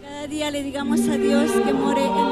Cada día le digamos a Dios que more en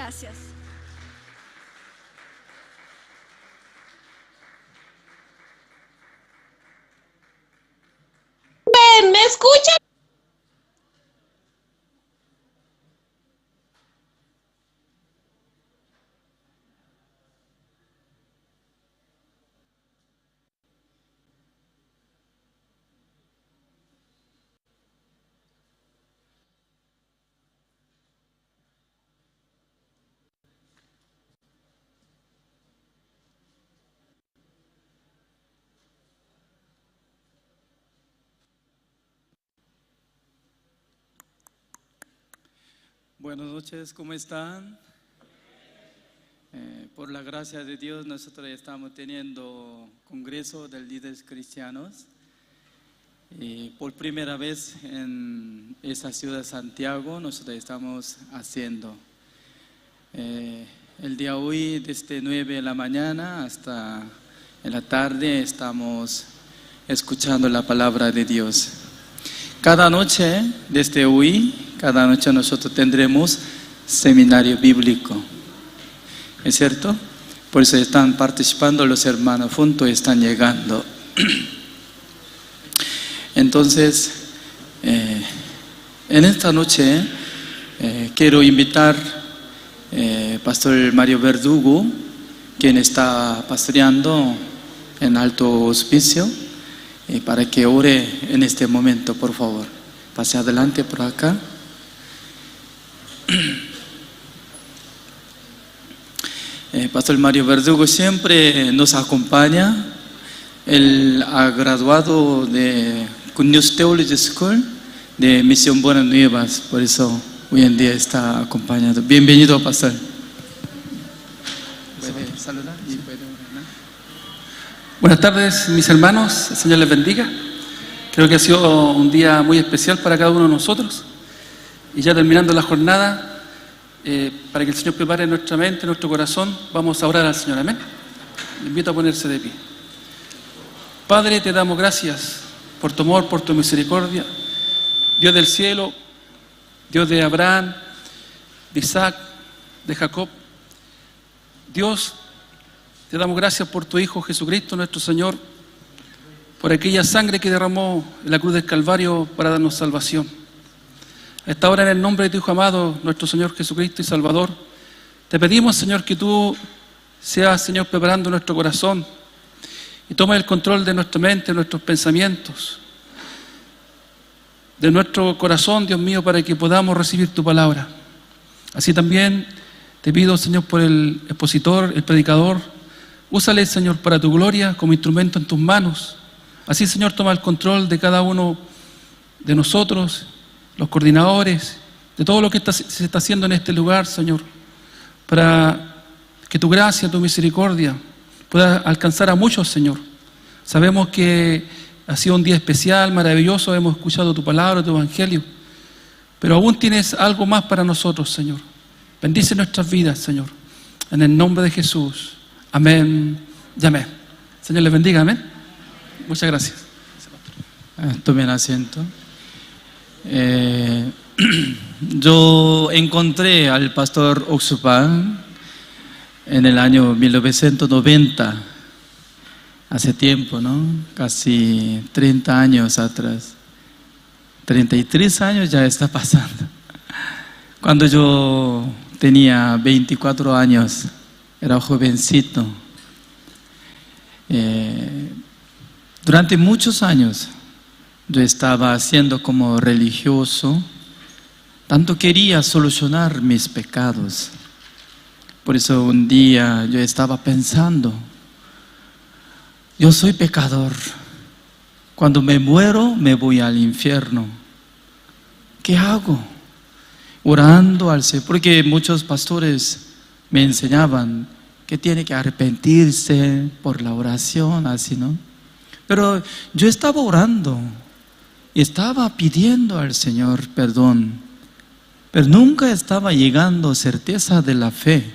Gracias. Ven, ¿me escuchan? Buenas noches, ¿cómo están? Por la gracia de Dios nosotros estamos teniendo Congreso de Líderes Cristianos Y por primera vez en esta ciudad de Santiago nosotros estamos haciendo. El día de hoy, desde 9 de la mañana hasta en la tarde, estamos escuchando la palabra de Dios. Cada noche, desde hoy, cada noche nosotros tendremos seminario bíblico. ¿Es cierto? Por eso están participando los hermanos juntos, están llegando. Entonces, en esta noche quiero invitar Pastor Mario Verdugo, quien está pastoreando en Alto Hospicio, para que ore en este momento, por favor. Pase adelante por acá. Pastor Mario Verdugo siempre nos acompaña. Él ha graduado de Good News Theology School de Misión Buenas Nuevas, por eso hoy en día está acompañado. Bienvenido, Pastor. ¿Puede saludar? Buenas tardes, mis hermanos. El Señor les bendiga. Creo que ha sido un día muy especial para cada uno de nosotros. Y ya terminando la jornada, para que el Señor prepare nuestra mente, nuestro corazón, vamos a orar al Señor. Amén. Le invito a ponerse de pie. Padre, te damos gracias por tu amor, por tu misericordia. Dios del cielo, Dios de Abraham, de Isaac, de Jacob. Dios, te damos gracias por tu Hijo Jesucristo, nuestro Señor, por aquella sangre que derramó en la cruz del Calvario para darnos salvación. A esta hora, en el nombre de tu Hijo amado, nuestro Señor Jesucristo y Salvador, te pedimos, Señor, que tú seas, Señor, preparando nuestro corazón y toma el control de nuestra mente, de nuestros pensamientos, de nuestro corazón, Dios mío, para que podamos recibir tu palabra. Así también te pido, Señor, por el expositor, el predicador, úsale, Señor, para tu gloria como instrumento en tus manos. Así, Señor, toma el control de cada uno de nosotros, los coordinadores, de todo lo que se está haciendo en este lugar, Señor, para que tu gracia, tu misericordia pueda alcanzar a muchos, Señor. Sabemos que ha sido un día especial, maravilloso, hemos escuchado tu palabra, tu evangelio, pero aún tienes algo más para nosotros, Señor. Bendice nuestras vidas, Señor, en el nombre de Jesús. Amén y amén. Señor les bendiga, amén. Muchas gracias. Tomen asiento. Yo encontré al pastor Oxupan en el año 1990, hace tiempo, ¿no? Casi 30 años atrás. 33 años ya está pasando. Cuando yo tenía 24 años, era jovencito. Durante muchos años yo estaba haciendo como religioso, tanto quería solucionar mis pecados. Por eso un día yo estaba pensando, yo soy pecador, cuando me muero me voy al infierno. ¿Qué hago? Orando al Señor, porque muchos pastores me enseñaban que tiene que arrepentirse por la oración, así, ¿no? Pero yo estaba orando y estaba pidiendo al Señor perdón, pero nunca estaba llegando a certeza de la fe.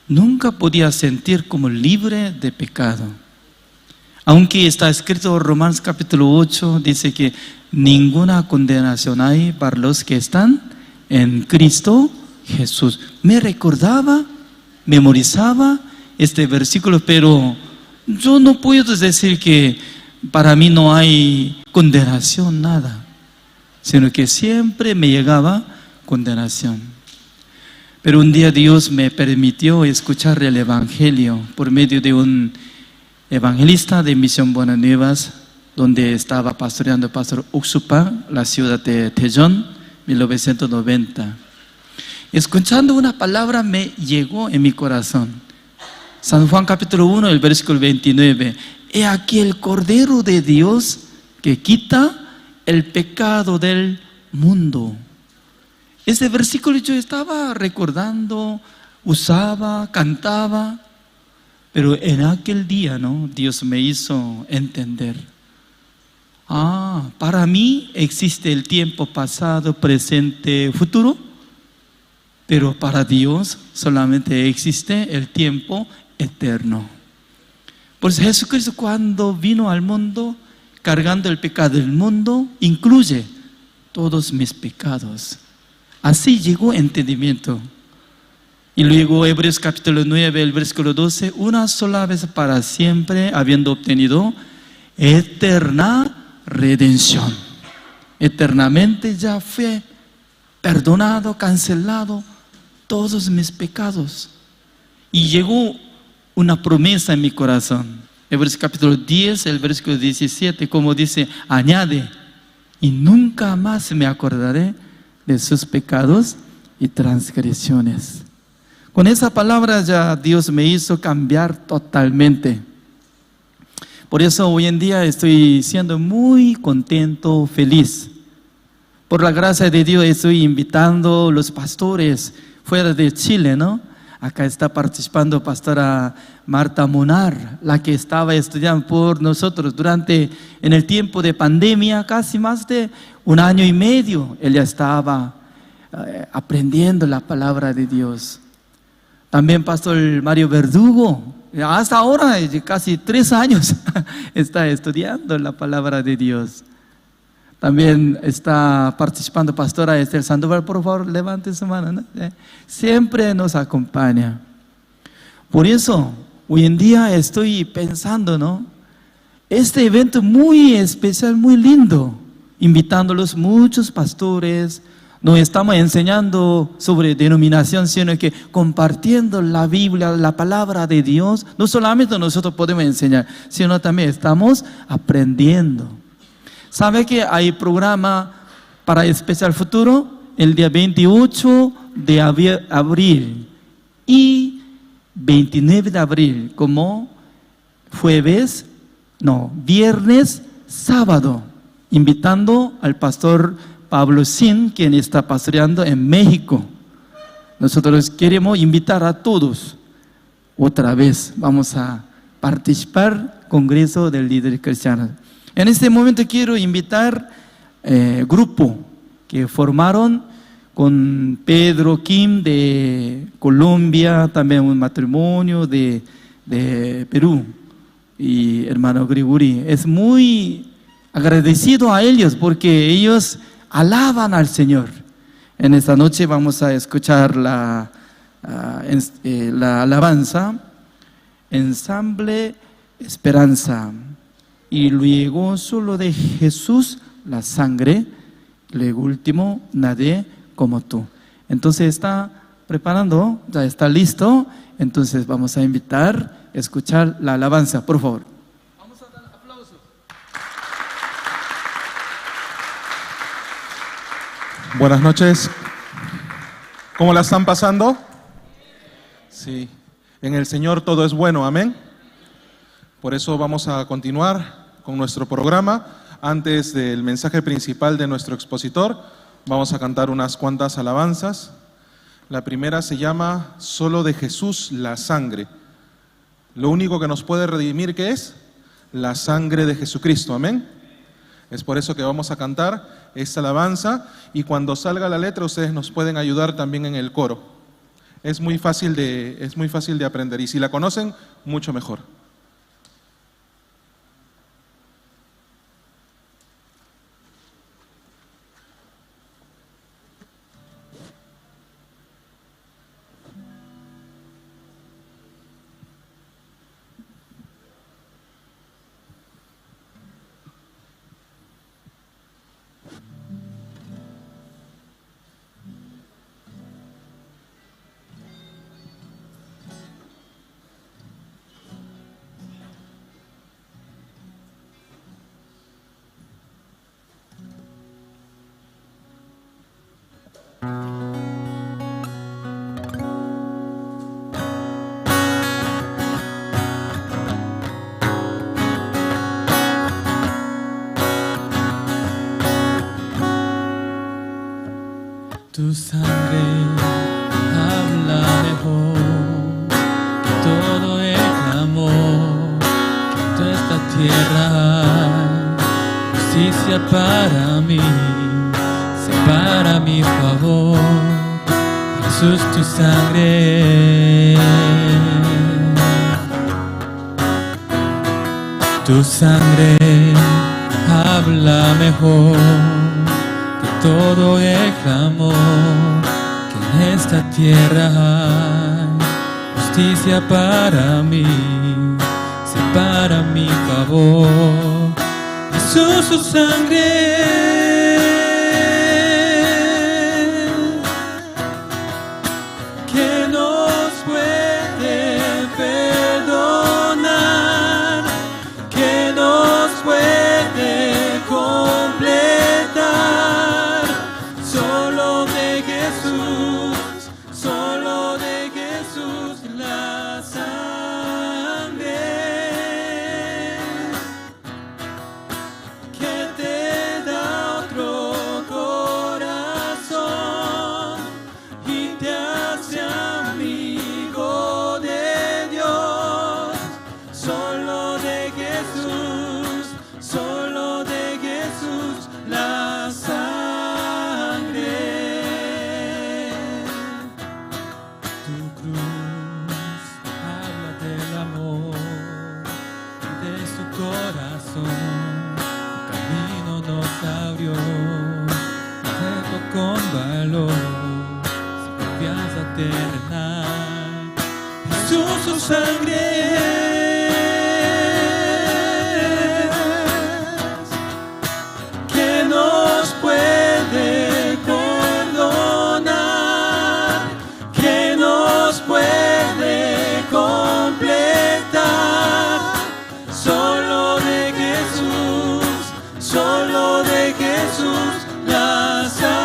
Nunca podía sentir como libre de pecado. Aunque está escrito en Romanos capítulo 8, dice que ninguna condenación hay para los que están en Cristo Jesús. Me recordaba, memorizaba este versículo, pero yo no puedo decir que para mí no hay condenación, nada, sino que siempre me llegaba condenación. Pero un día Dios me permitió escuchar el Evangelio por medio de un evangelista de Misión Buenas Nuevas, donde estaba pastoreando el pastor Oxupa, la ciudad de Daejeon, 1990. Escuchando una palabra me llegó en mi corazón. San Juan capítulo 1, el versículo 29. He aquí el Cordero de Dios que quita el pecado del mundo. Ese versículo yo estaba recordando, usaba, cantaba, pero en aquel día, ¿no? Dios me hizo entender. para mí existe el tiempo pasado, presente, futuro, pero para Dios solamente existe el tiempo eterno. Por eso Jesucristo, cuando vino al mundo cargando el pecado del mundo, incluye todos mis pecados. Así llegó entendimiento. Y luego Hebreos capítulo 9, el versículo 12, una sola vez para siempre, habiendo obtenido eterna redención. Eternamente ya fue perdonado, cancelado todos mis pecados. Y llegó una promesa en mi corazón. Hebreos capítulo 10, el versículo 17, como dice, añade, y nunca más me acordaré de sus pecados y transgresiones. Con esa palabra ya Dios me hizo cambiar totalmente. Por eso hoy en día estoy siendo muy contento, feliz. Por la gracia de Dios estoy invitando a los pastores fuera de Chile, ¿no? Acá está participando pastora Marta Monar, la que estaba estudiando por nosotros en el tiempo de pandemia, casi más de 1 año y medio. Ella estaba aprendiendo la palabra de Dios. También pastor Mario Verdugo, hasta ahora, casi 3 años, está estudiando la palabra de Dios. También está participando pastora Esther Sandoval, por favor, levante su mano, ¿no? Siempre nos acompaña. Por eso, hoy en día estoy pensando, ¿no? Este evento muy especial, muy lindo, invitándolos muchos pastores. No estamos enseñando sobre denominación, sino que compartiendo la Biblia, la palabra de Dios. No solamente nosotros podemos enseñar, sino también estamos aprendiendo. ¿Sabe que hay programa para Especial Futuro? El día 28 de abril y 29 de abril, como viernes, sábado, invitando al pastor Pablo Sin, quien está pastoreando en México. Nosotros queremos invitar a todos. Otra vez vamos a participar Congreso del Líder Cristiano. En este momento quiero invitar grupo que formaron con Pedro Kim de Colombia, también un matrimonio de Perú, y hermano Grigori. Es muy agradecido a ellos porque ellos alaban al Señor. En esta noche vamos a escuchar la alabanza, Ensamble Esperanza. Y luego solo de Jesús la sangre, luego último, nadie como tú. Entonces está preparando, ya está listo. Entonces vamos a invitar a escuchar la alabanza, por favor. Vamos a dar aplausos. Buenas noches. ¿Cómo la están pasando? Sí. En el Señor todo es bueno, amén. Por eso vamos a continuar con nuestro programa. Antes del mensaje principal de nuestro expositor, vamos a cantar unas cuantas alabanzas. La primera se llama Solo de Jesús la sangre. Lo único que nos puede redimir, ¿qué es? La sangre de Jesucristo, amén. Es por eso que vamos a cantar esta alabanza, y cuando salga la letra ustedes nos pueden ayudar también en el coro. Es muy fácil de aprender, y si la conocen, mucho mejor. Tu sangre habla mejor que todo el amor de esta tierra. justicia para mí, sea para mi favor, Jesús, tu sangre. Tu sangre habla mejor que todo el clamor que en esta tierra hay. Justicia para mí, sea para mi favor, Jesús, su sangre. Que nos puede perdonar, que nos puede completar. Solo de Jesús, solo de Jesús la sangre que te da otro corazón y te hace amigo de Dios. Solo de Jesús, solo de Jesús la sangre. Tu cruz habla del amor y de su corazón. Un camino nos abrió, hacerlo con valor, sin confianza terrenal. Jesús, su sangre. Que nos puede perdonar, que nos puede completar. Solo de Jesús, solo de Jesús la sangre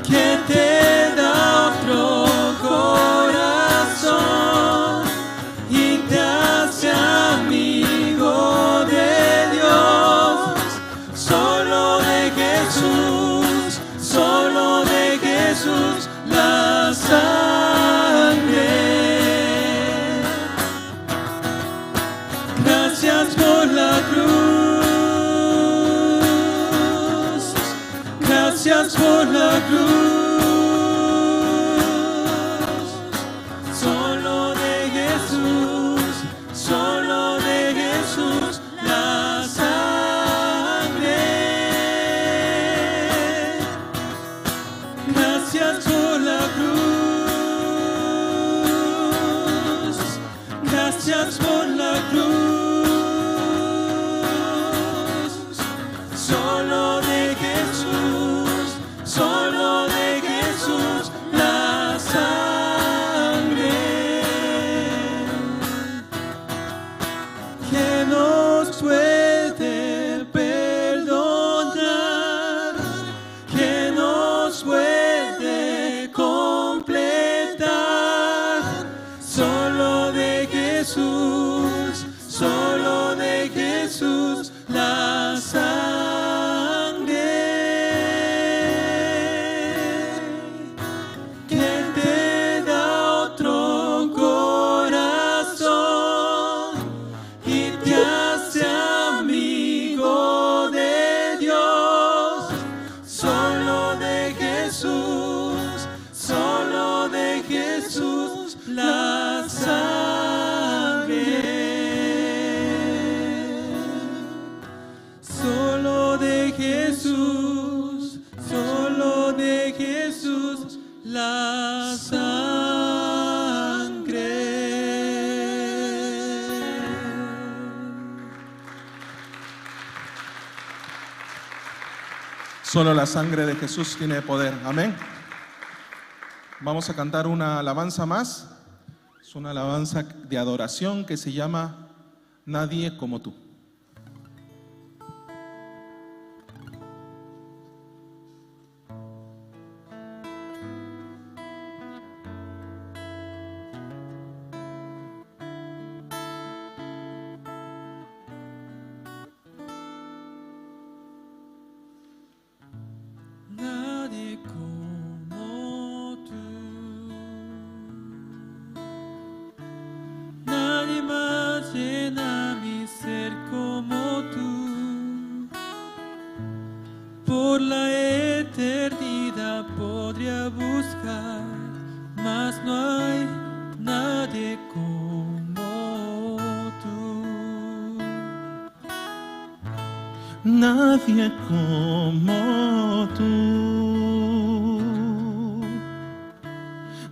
que te da otro corazón y te hace amigo de Dios. Solo de Jesús, solo de Jesús la sangre. Gracias por la cruz, gracias por la cruz. Solo de Jesús, solo de Jesús la sangre. Gracias por la cruz, gracias por la cruz. Solo de Jesús, solo de Jesús la sangre que nos puede perdonar, que nos puede completar. Solo de Jesús, solo de Jesús la sangre que te da otro corazón y te hace amigo de Dios. Solo de Jesús, solo de Jesús la sangre. Solo de Jesús, solo de Jesús la sangre. Solo la sangre de Jesús tiene poder. Amén. Vamos a cantar una alabanza más. Es una alabanza de adoración que se llama Nadie como tú. Nadie como tú, nadie más no hay nadie como tú. Nadie como tú.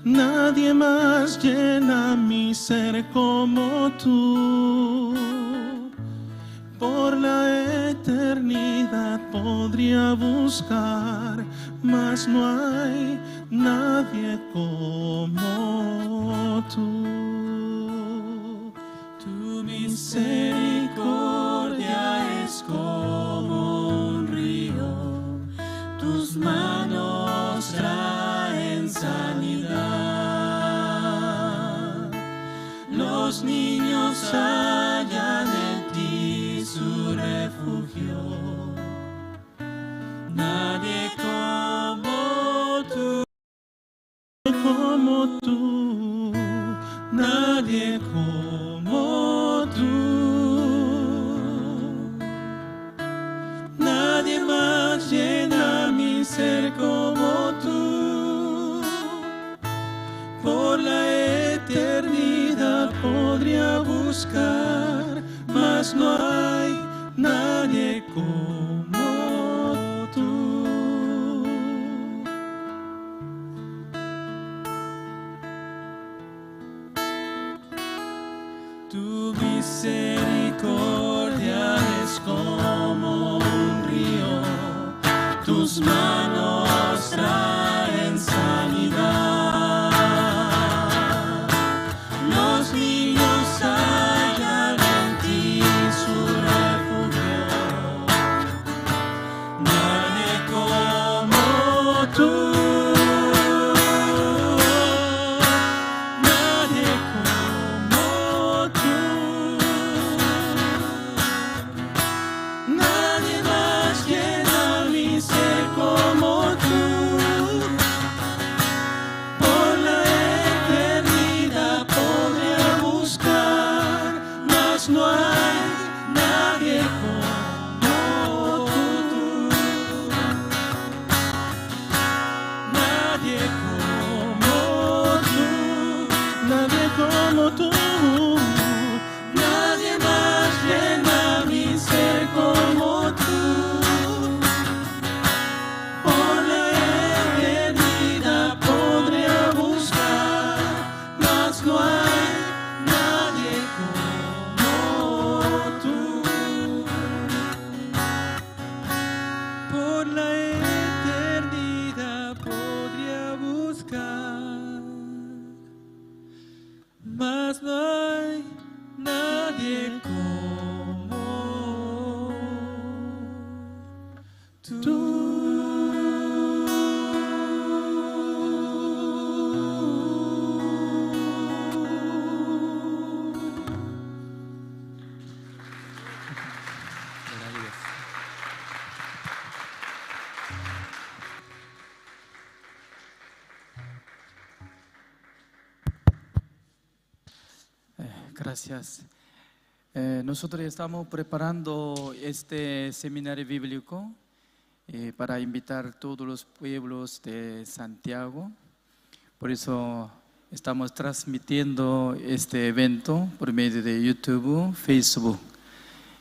Nadie más llena mi ser como tú. Por la eternidad podría buscar, mas no hay nadie como tú. Tu misericordia es como un río, tus manos traen sanidad. Los niños hallan en ti su refugio. Nadie como tú, nadie como tú. Nadie más llena mi ser como tú. Por la eternidad podría buscar, mas no hay nadie como tú. Tu misericordia es como un río, tus manos traen sanidad. Los niños hallan en ti su refugio. Nadie como tú. Nadie como tú. Nadie más llena mi ser como tú. Por la eternidad podría buscar, mas no hay nadie como tú. Nadie como tú. Nadie como tú. Nadie más llena mi ser como tú. Por la eternidad podría buscar, mas no hay nadie como tú. Por la eternidad podría buscar, mas no hay nadie como tú. Gracias. Nosotros estamos preparando este seminario bíblico para invitar a todos los pueblos de Santiago. Por eso estamos transmitiendo este evento por medio de YouTube, Facebook.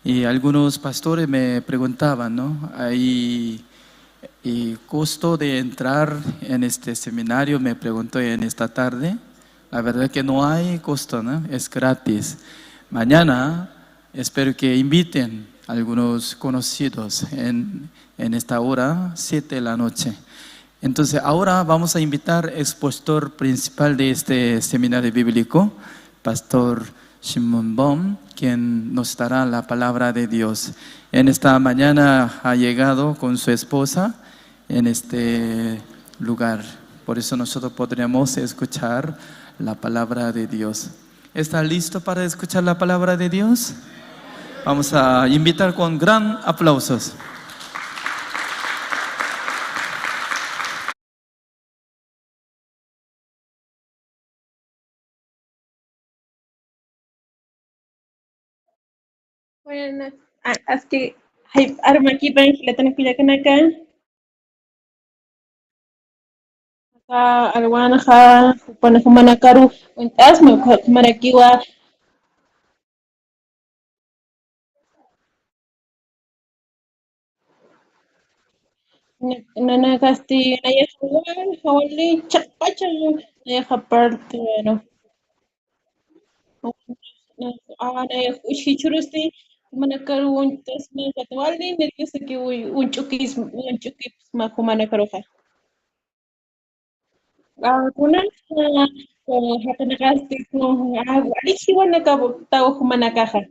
Y algunos pastores me preguntaban, ¿no? Hay costo de entrar en este seminario, me preguntó en esta tarde. La verdad que no hay costo, ¿no? Es gratis. Mañana espero que inviten a algunos conocidos en esta hora, 7 de la noche. Entonces ahora vamos a invitar al expositor principal de este seminario bíblico, Pastor Shimon Bom, quien nos dará la palabra de Dios. En esta mañana ha llegado con su esposa en este lugar. Por eso nosotros podremos escuchar la palabra de Dios. ¿Está listo para escuchar la palabra de Dios? Vamos a invitar con gran aplausos. Bueno, aski hay arma aquí para la tenés que acá. alwanaja humanakaru asma marakiwa nanakasti nayajuan hawali chakpacha nayajaparti bueno uchichurusti manakaru tasma katwali nerviosa que unchukis ma humanakaruja kuna hatanakasti walishiwan nakabutaw humanakaja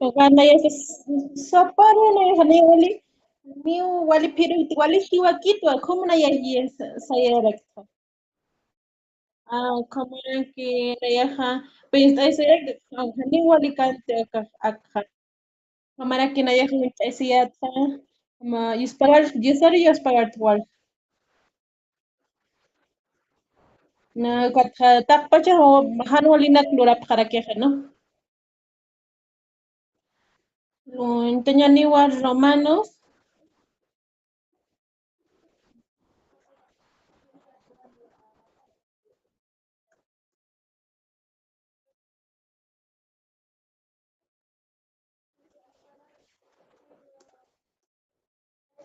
Gana ya saparo na hani wali niu wali piru wali hiwa kitu como na ya saya rekta como que na ya ha pues ese hani wali kante akha kamara que na ya ese ya ta ma ispagar yo ispagar tual na katha takpacha ho han wali nak lura para que no Tenía ni romanos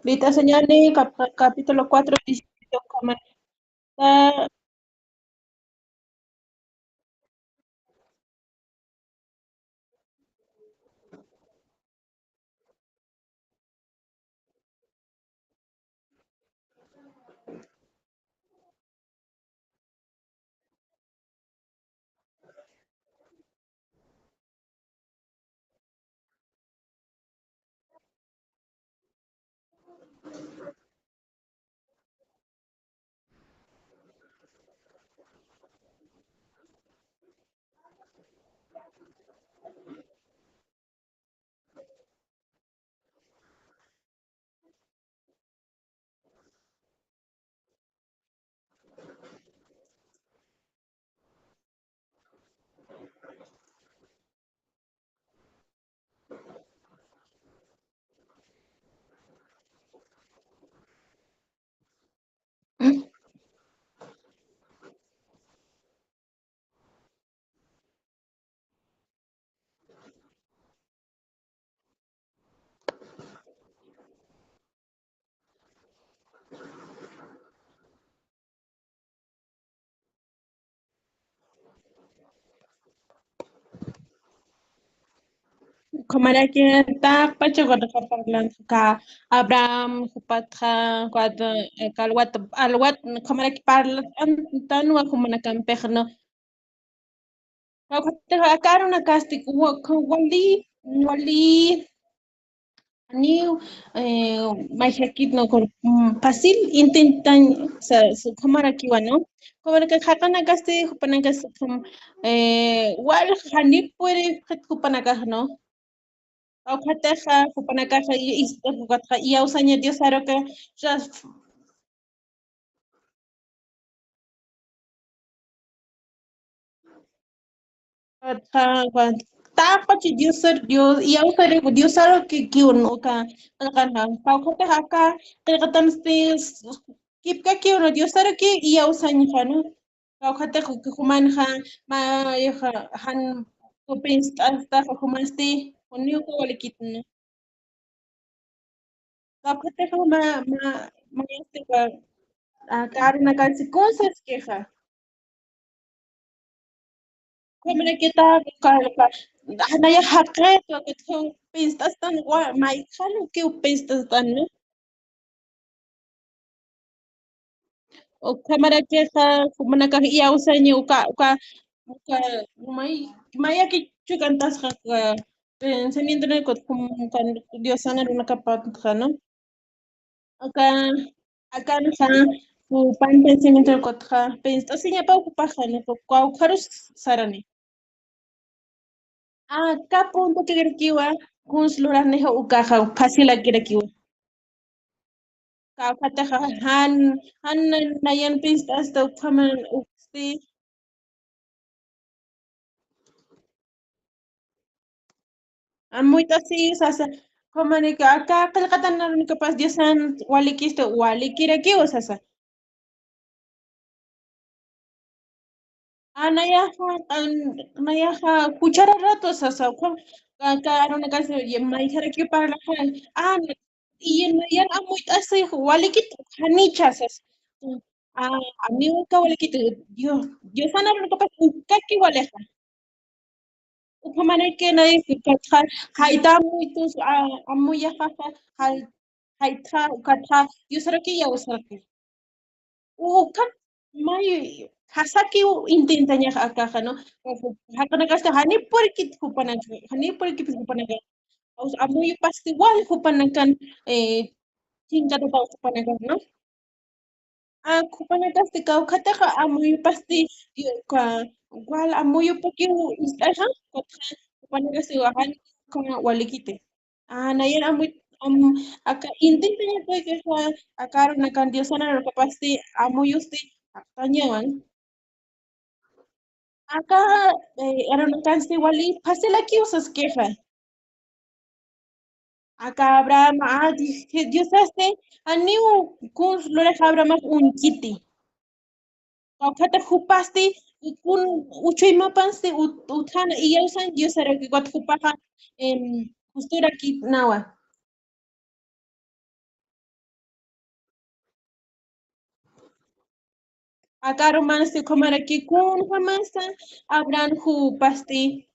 Vita señale capítulo 4 distrito como Kamara que ta pacho con parlan ka Abraham patha kwad kalwat alwat kamara que parla tan wa kumana kampehno ka karo na kasti wali wali new mashakit no con fácil intentan su kamara que bueno kamara que hakana kasti kupana kas wal hani puede kupana no Aukateja, Kupanakaja, Istakatja, y Ausaña Dios Aroka, just Tapachi Dios Dios, y Ausare, Dios Aro que uno, Pauka Haka, Tegatan Stis, Kipka Kiuno, Dios Aro que y Ausaña, ¿no? Paukate Hukumanja, Han, Kupins, hasta Hukumasti, Uniuko Walikitin. Paukate ma, este, Karina consequências que como é que tá na ya hakreto que tu pensas tan gua mai khalo que o pensas tan no o kamera que como na ka ia usanyo ka mai mai aqui chucantas ka pensamiento no como cuando Dios sana una capa no acá acá no o pan pensamiento ko pensas assim é para ocupar no qual carus sarani punto que kiwa kuns luraneho ukaha pasila kira kiwa. Kakataha han nayan pista hasta kaman uksti Muy así, sasa. Como ni que acá calcatan no ni capaz Dios san walikisto walikiraki o sasa. Nayaha cuchara rato sasa. Acá una casa y maijara para la hal. Y no yan muy así walikit hanicha sasa. Ah, a mí nunca walikit Dios sana no capaz ukaki waleja. Ukamana que nadie se cacha, haita muitos, amuya jaja, haita, ukacha, yo sé que ya usa que. Ukan, may, hasaki intenta niya akaja, no? Hakana kasta, hani por kit kupanan, hani por kit kupanan. Amuyo pasti wal kupanan kan, tingka to pa kupanan, no? Kupanan kasti kau kata ka amuyo pasti, ka, wal amuyo pagi istaha, kupanan kasi wahan, kung walikite. Nayan aka intenta niya po kaya akaron na kandiyosan na kapasti amuyusti aktanyawan. Aka era na kansti wali pasila kiusas kefa. Aka Abraham Dios este aniu kun lore Abraham un kiti. Kata hupasti kun uchoy mapansti utana iyausan Dios era que wat hupaha postura kit nawa. Acá romance como era que con romance habrán pasti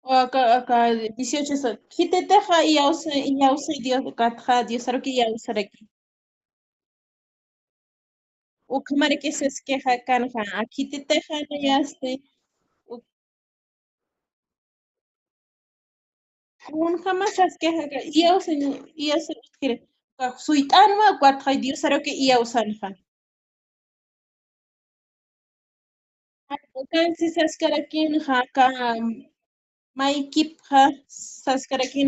o acá 18 so kite teja y ausa Dios katja Dios aro que ya usar aquí o como era que se esqueja canja aquí te teja no ya este un jamás se esqueja y ausa quiere suitan ma katja Dios aro que ya usar acá si se esqueja aquí acá my keep ha se esqueja aquí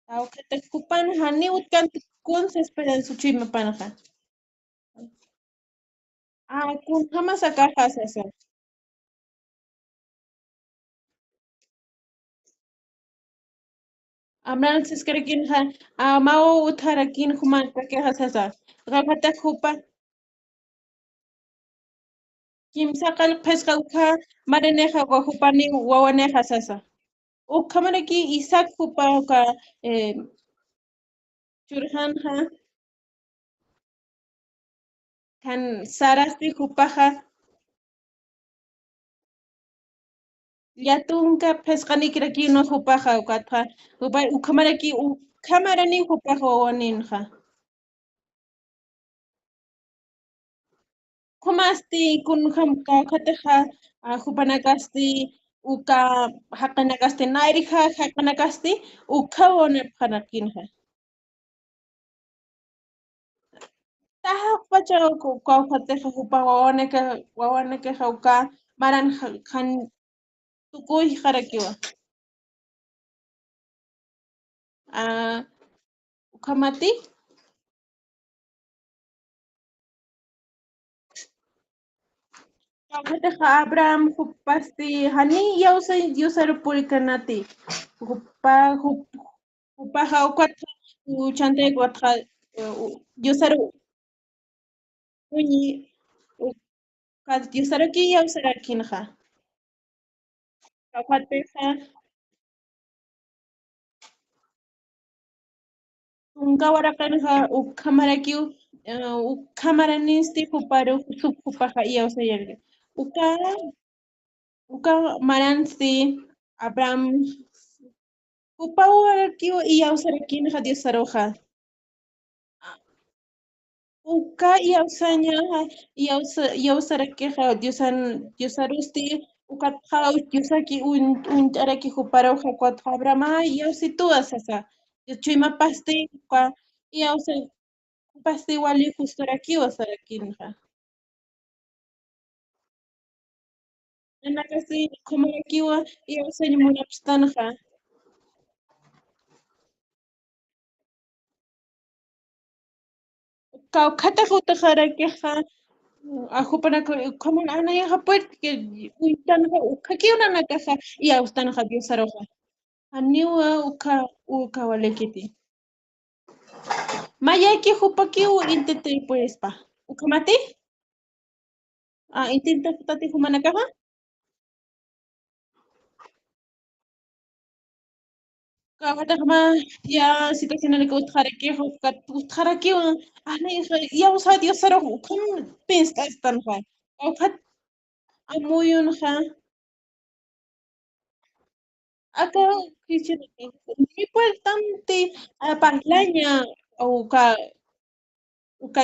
Aunque kupan hani utkan kun se esperan su chima panaja. Kun jamás acá hasasa. Amran se espera kin ha mao utara kin human que hasasa. Gapata kupa kim sakal pesca uka mareneja guajupani wawaneja sasa. O kamara ki isak kupa uka churhan ha kan sarasti kupaja Yatunka pescani kiraki no hupaja ukatja. Ukamaraki ukamarani hupaja waninja. Kumasti kun hamka kataja hupanakasti uka hakanakasti nairija hakanakasti ukawana panakinja. Taha pacha uka kataja hupa wawanaka uka maran han tukuy harakiwa. Ukamati kataja Abraham hupasti hani yausar purikanati. Hupaja ukwatja uchante kwatja yusar uñi yusar ki yausar kinja. Kapateja unkawarakanja ukamaranisti huparu hupaja yausar yarga. Uka uka maransti Abraham hupawarakio yausar kinja diusaroja. Uka yausaña yausarakeja diusarusti ukatja diusaki araki huparoja cuatro Abraham yausitua sasa. Chima pasti kwa yausa pasti wali justoraki wasarakinja. Anakasi komarakiwa yausaña munapstanja. Kau kata jutajarakeja Ajupana common anaya hapet que uitan ukaki una nakasa y austan habio saroja. Aniwa uka walekiti. Mayaki hupaki u intente pues pa. Ukamati? Intenta tati humanakaha? Kawata kama ya situación en la que utjaraki ana ya usa Dios saroja. Ukam pensta estan ha. Ukat amuyun ha. Acá Cristiano mi importante parlanya uka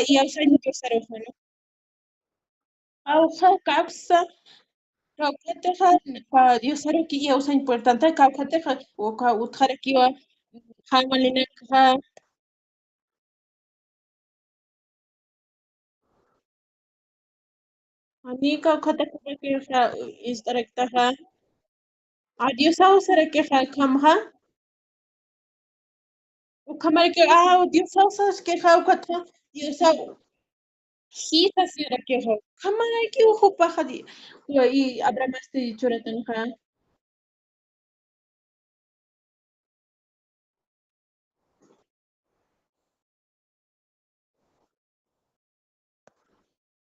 iya usa Dios saroja. Auja kapsa kawkataqa Diosaraki yawsa importante kawkataqa utqharakiwa hawalinaqa ani kawkataqa istarektaqa Diosaw sarakiqa kamha ukamarika Diosaw sarakiqa ukataqa Diosaw hita sarakiqa kamaraki uhupaqa y Abrahamaste churatanqa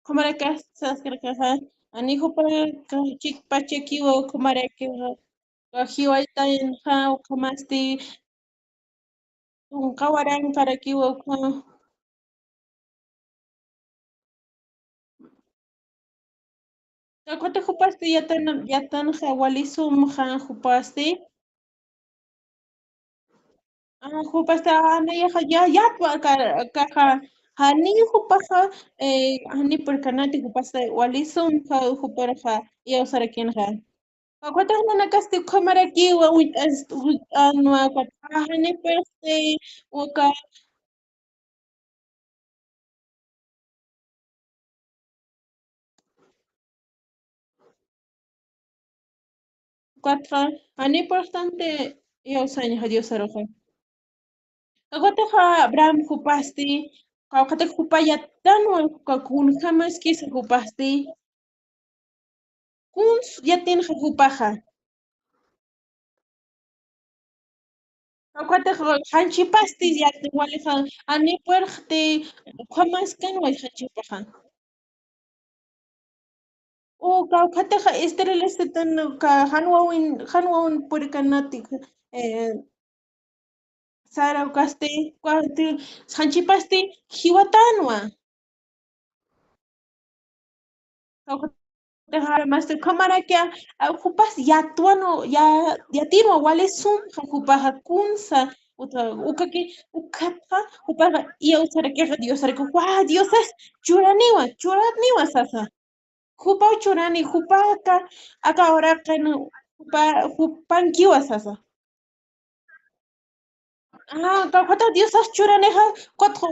kamaraka saskarakaqa ani hupa pachakiwa kamarakiqa hiwaltayanqa ukamasti kawaran karakiwa Kakota hupasti yatan hawalisum han hupasti hupasta anaya yatwa kaha hani hupaha hani perkanati hupasta walisum ha huparaha yausarakinha Kakota nanakasti kamarakiwa anwa hani perste waka kwatra hani perstante yausanya hadiosaroha Kakota Abraham hupasti Kakota hupayatan kakun jamas kisa hupasti kun yatin hupaha Acuérdate, hanchipasti yatin walihan ani puerti jamas kan wal hanchipahan o kawkataqa esterilestetan ka hanwawin purikanati sara kasti kwarti hanchipasti hiwatanwa kawkataqa masti kamarakia hupas yatuano yatinwa wali sum hupaha kunsa ukaki ukatqa hupaqa iya usarakiqa diosarika diosas churaniwa sasa Hupa churani, hupaka aka ahora kanu hupankiwa sasa. Kawhata diosas churaneja cuatro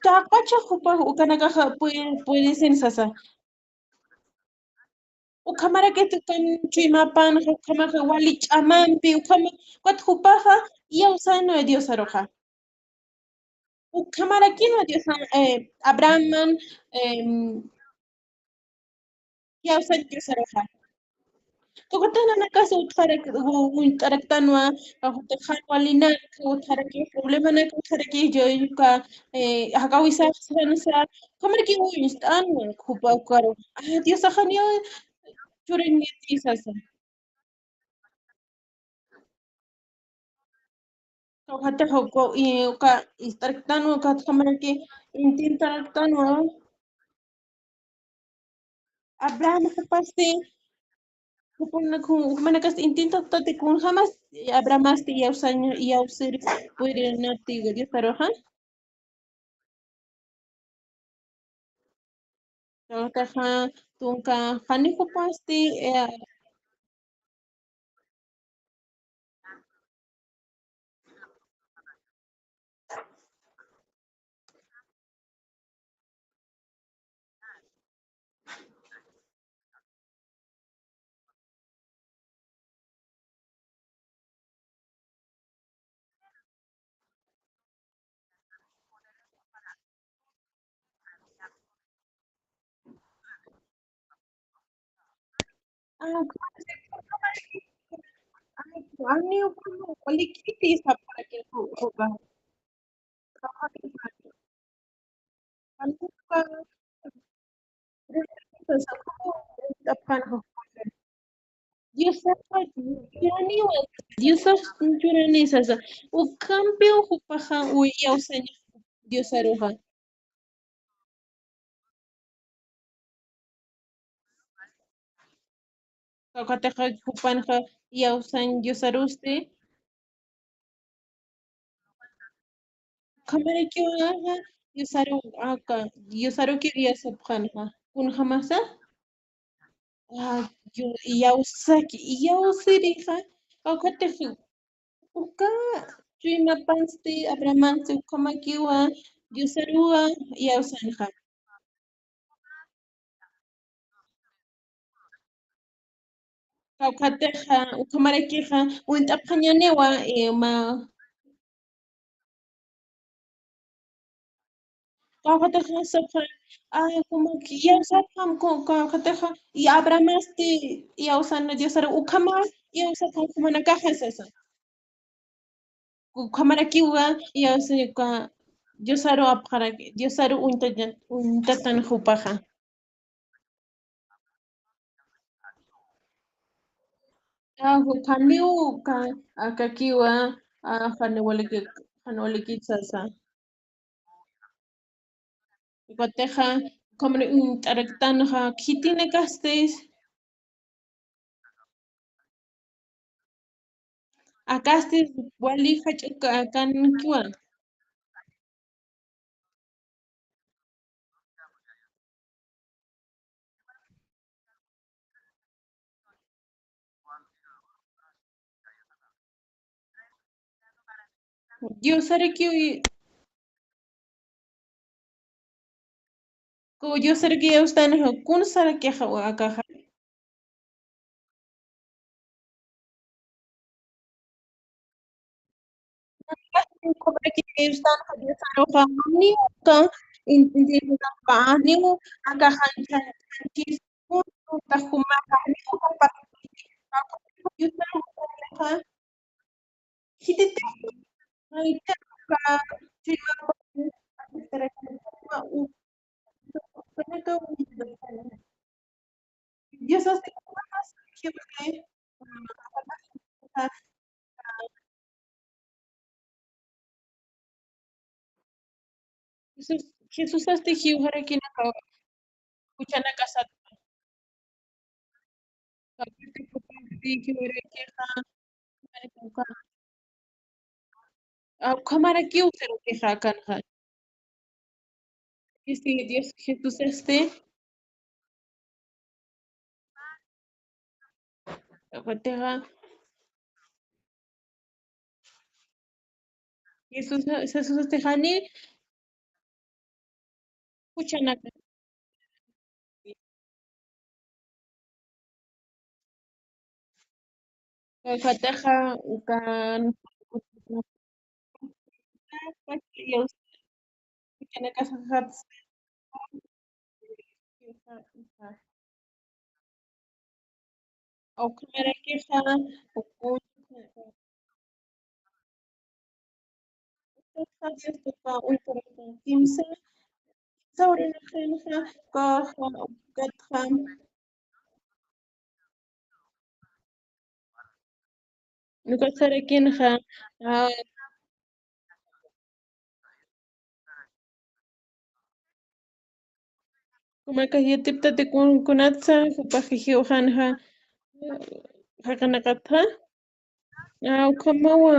tapacha hupa ukanaka puede ser sasa. Ukamara que tu kan chimapan ukamaka wali chamampi ukama cuat hupaja y usano de dios aroja. Ukamara kino dios Abraham ya usan dios aroja. Tokotana na kaso taraktanwa hutajan walina utaraki problema na utaraki yo ka hakawisa sansa kamar ki instan kupa karo Dios ajanio churin tisasa hata hoko ka taraktanwa ka kamar ki intin taraktanwa Abraham kapasti Kumana kas intento tote kun jamás habrá más de ya años y ausir puede no te digo Dios pero Taha tunka hani kupasti Ah, ano yung kulikiti sa pakin ko ba? Ano ka sa ko tapan ko. Dios yani wa Dios churani sasa. O cambio ko pa ha o yaw sa Dios aruha. Kakata ka kupan ka yaw sa Dios aruste. Kamera kyo ha Dios aru aka Dios aru ki ya sabkan ha. Kun hamasa ah yo yaw sa ki yaw siri ha. Kakata uka chui mapanste abramanse ukamakiwa Diosarua yaw sanha. Kaukateja ukamarekeja uintapjañanewa ma kaukateja sabja como que yaw sabjam kaukateja y abramaste yaw sana Diosaru ukama yaw sabjam kumanakaja sasa. Ukamarakiwa yaw sa Diosaru apjara Diosaru uintatan jupaja. Kamiu kakiwa hanwaliki sasa. Iguateja como taraktanja kitine castes acastes wali kan kiwa. Dios sare kiwi ko Dios sare kiwi ustan kun sare keja akaja. Como que ustan Dios sare ka ni ka intindi ka ni akaja chis kun ta kuma ka ni ka pa. Dios sare ka hitite ay ka chima Dios hace cosas que Jesús hace hiuhara que na kuchana kasat kapite kupiti hiuhara que ha kamara que usero que ha kan ha este Dios Jesús este patera Jesús este hani kuchana patera kan kuchana kasat او kamara que ha Dios toca un kimsa sobre la gente ka gatha nukasara kinha kuma kahitipta te kunatsa kupajiji ojanja hakanakatha kamawa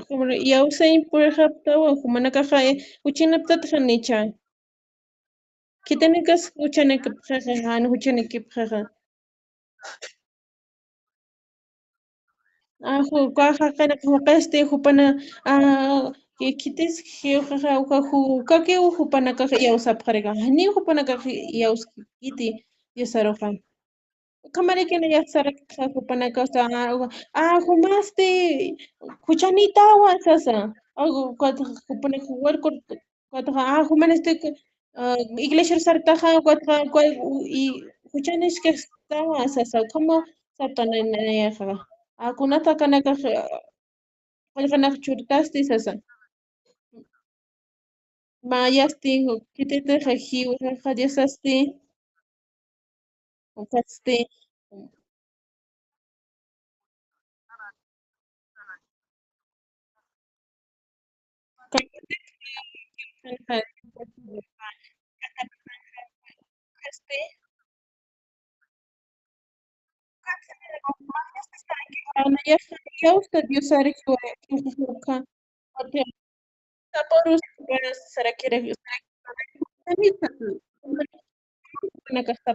como ya usain por hapta wa kuma nakaja uchinapta tjanicha kitenekas uchanek pjaja han uchanek pjaja kaja kana kaste hupana que kites geojaja ukahu kake hupana kaja ya usap jarega ni hupana kaja ya uskiti yasaroja Kamari que ya sarak kupana kosta humaste kuchanita wa sasa algo cuando kupana jugar cuando human este iglesia sartaja cuando y huchanish que estaba sasa como satanaya akunata kanaka kanaka churtasti sasa mayasti kitete hajiu hadiasasti ukasti ya usted Dios sabe que Saporus será quiere una casa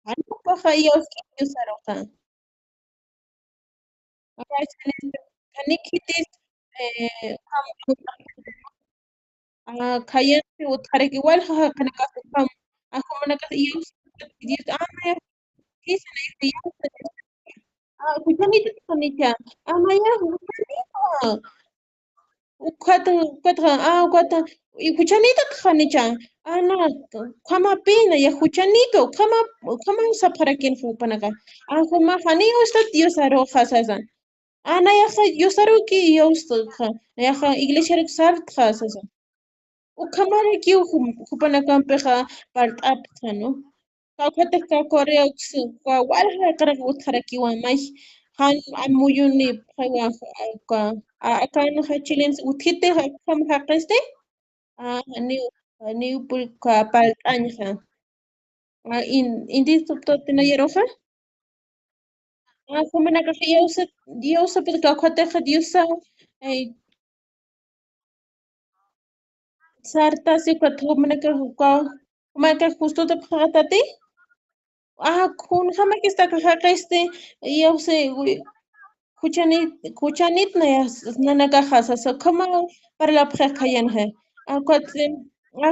ano pa kaya usted saroka kanikitis kaya utharek igual kanaka ako manaka use ama kisa na use kuchanita kuchanita amaya ukwata huchanito khanicha ana khama pina ya huchanito khama saparakin fupanaka khama khani usta dios aro khasasa ana ya yosaro ki yosta ya iglesia ro sart khasasa u khamare ki fupanaka peha part up no kaukate ka koreo ka walha kara uthara ki wa mai han amuyuni phawa ka akan ha chilens uthite ha kham ha qeste ni pul ka pal anja indi to tina yeroja kumana ka diosa pil ka khate kha diosa sarta si ka thumana ka justo te phatate kun hama que está ka qeste yose kuchanit na ya nana ka khasa so kama para la prekhayan hai akwatse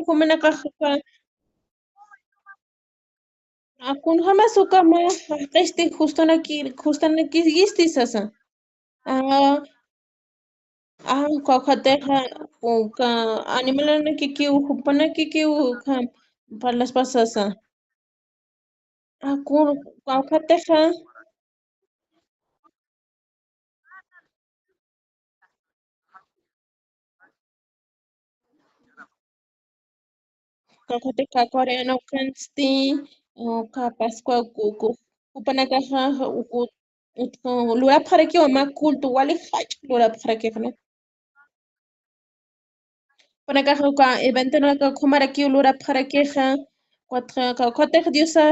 kumana ka kun hama suka ma qeste justo na ki gisti sasa kwa khateja ka animal na ki hupana ki para las pasas kun kwa khateja kakate ka coreano kansti ka pascua hupana ka lura para que ma culto wale hach lura para que no para ka evento na ka khomara ki lura para que kwatra ka khateja diosa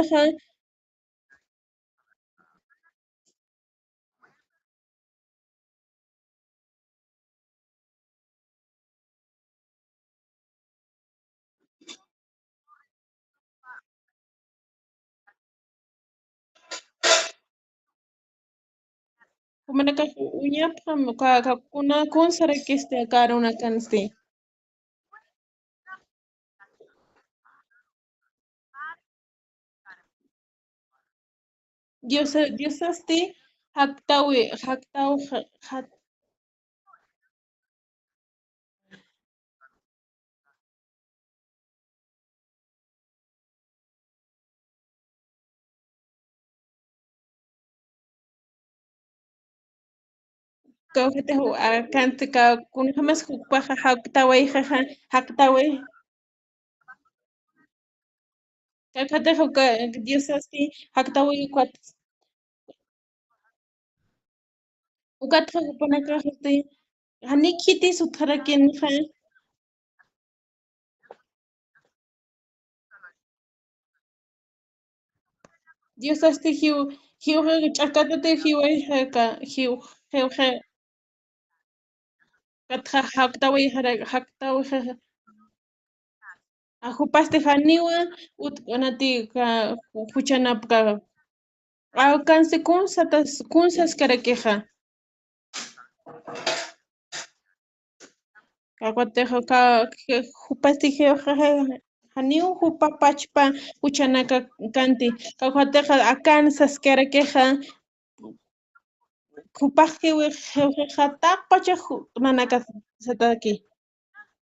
kumana ka unya ka kuna kun sara que este cara una kansti diosasti haktawi kawhate kante ka kun jamas paja haktawi haktawi kakate ka diosasti haktawi kwat ukatra kupana ka hanikiti suthara ken diosasti hiu chakatate hiu ka hiu katra haktawi haktawi ajupaste janiwa utkanati ka huchanapka alcance kunsas karakeja kakwatejo ka jupaste janiwa jupa pachpa huchanaka kanti kakwateja akansas karakeja jupaje jatak pacha nanaka sataki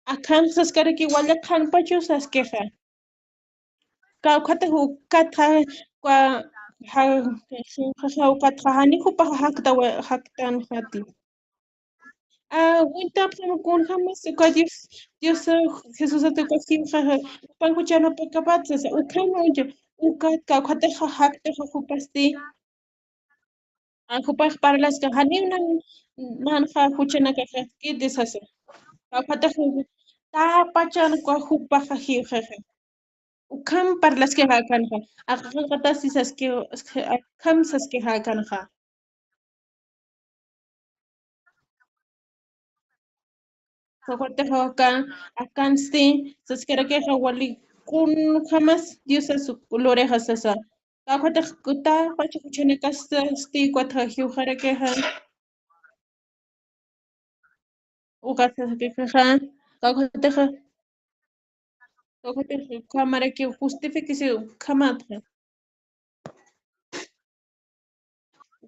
akansas karaki wala kan pacho saskeja kawkhata hukatha kwa hawkatha hanikupa haktan hati. Winta kun hamas kwa Dios Jesús te kosim pan kuchana pakapatsas ukama unja ukat kawkhata hakta hupasti Kupaj para las que haninan nan ha kuchana ka kidis hasa. Kawkhata ta pachan kwa hupaja hiujaja. Ukam para las que hakan ha. Akakata sisas que akam sas que hakan ha. Sokote hakan akan sti sas que rake hawali kun jamas diosas lore hasasa. Kawkhata kuta pacha kuchana ka sti kwa ta hiujara que ha. Ukata que ha. Kawkhata cámara que justifique se camatra.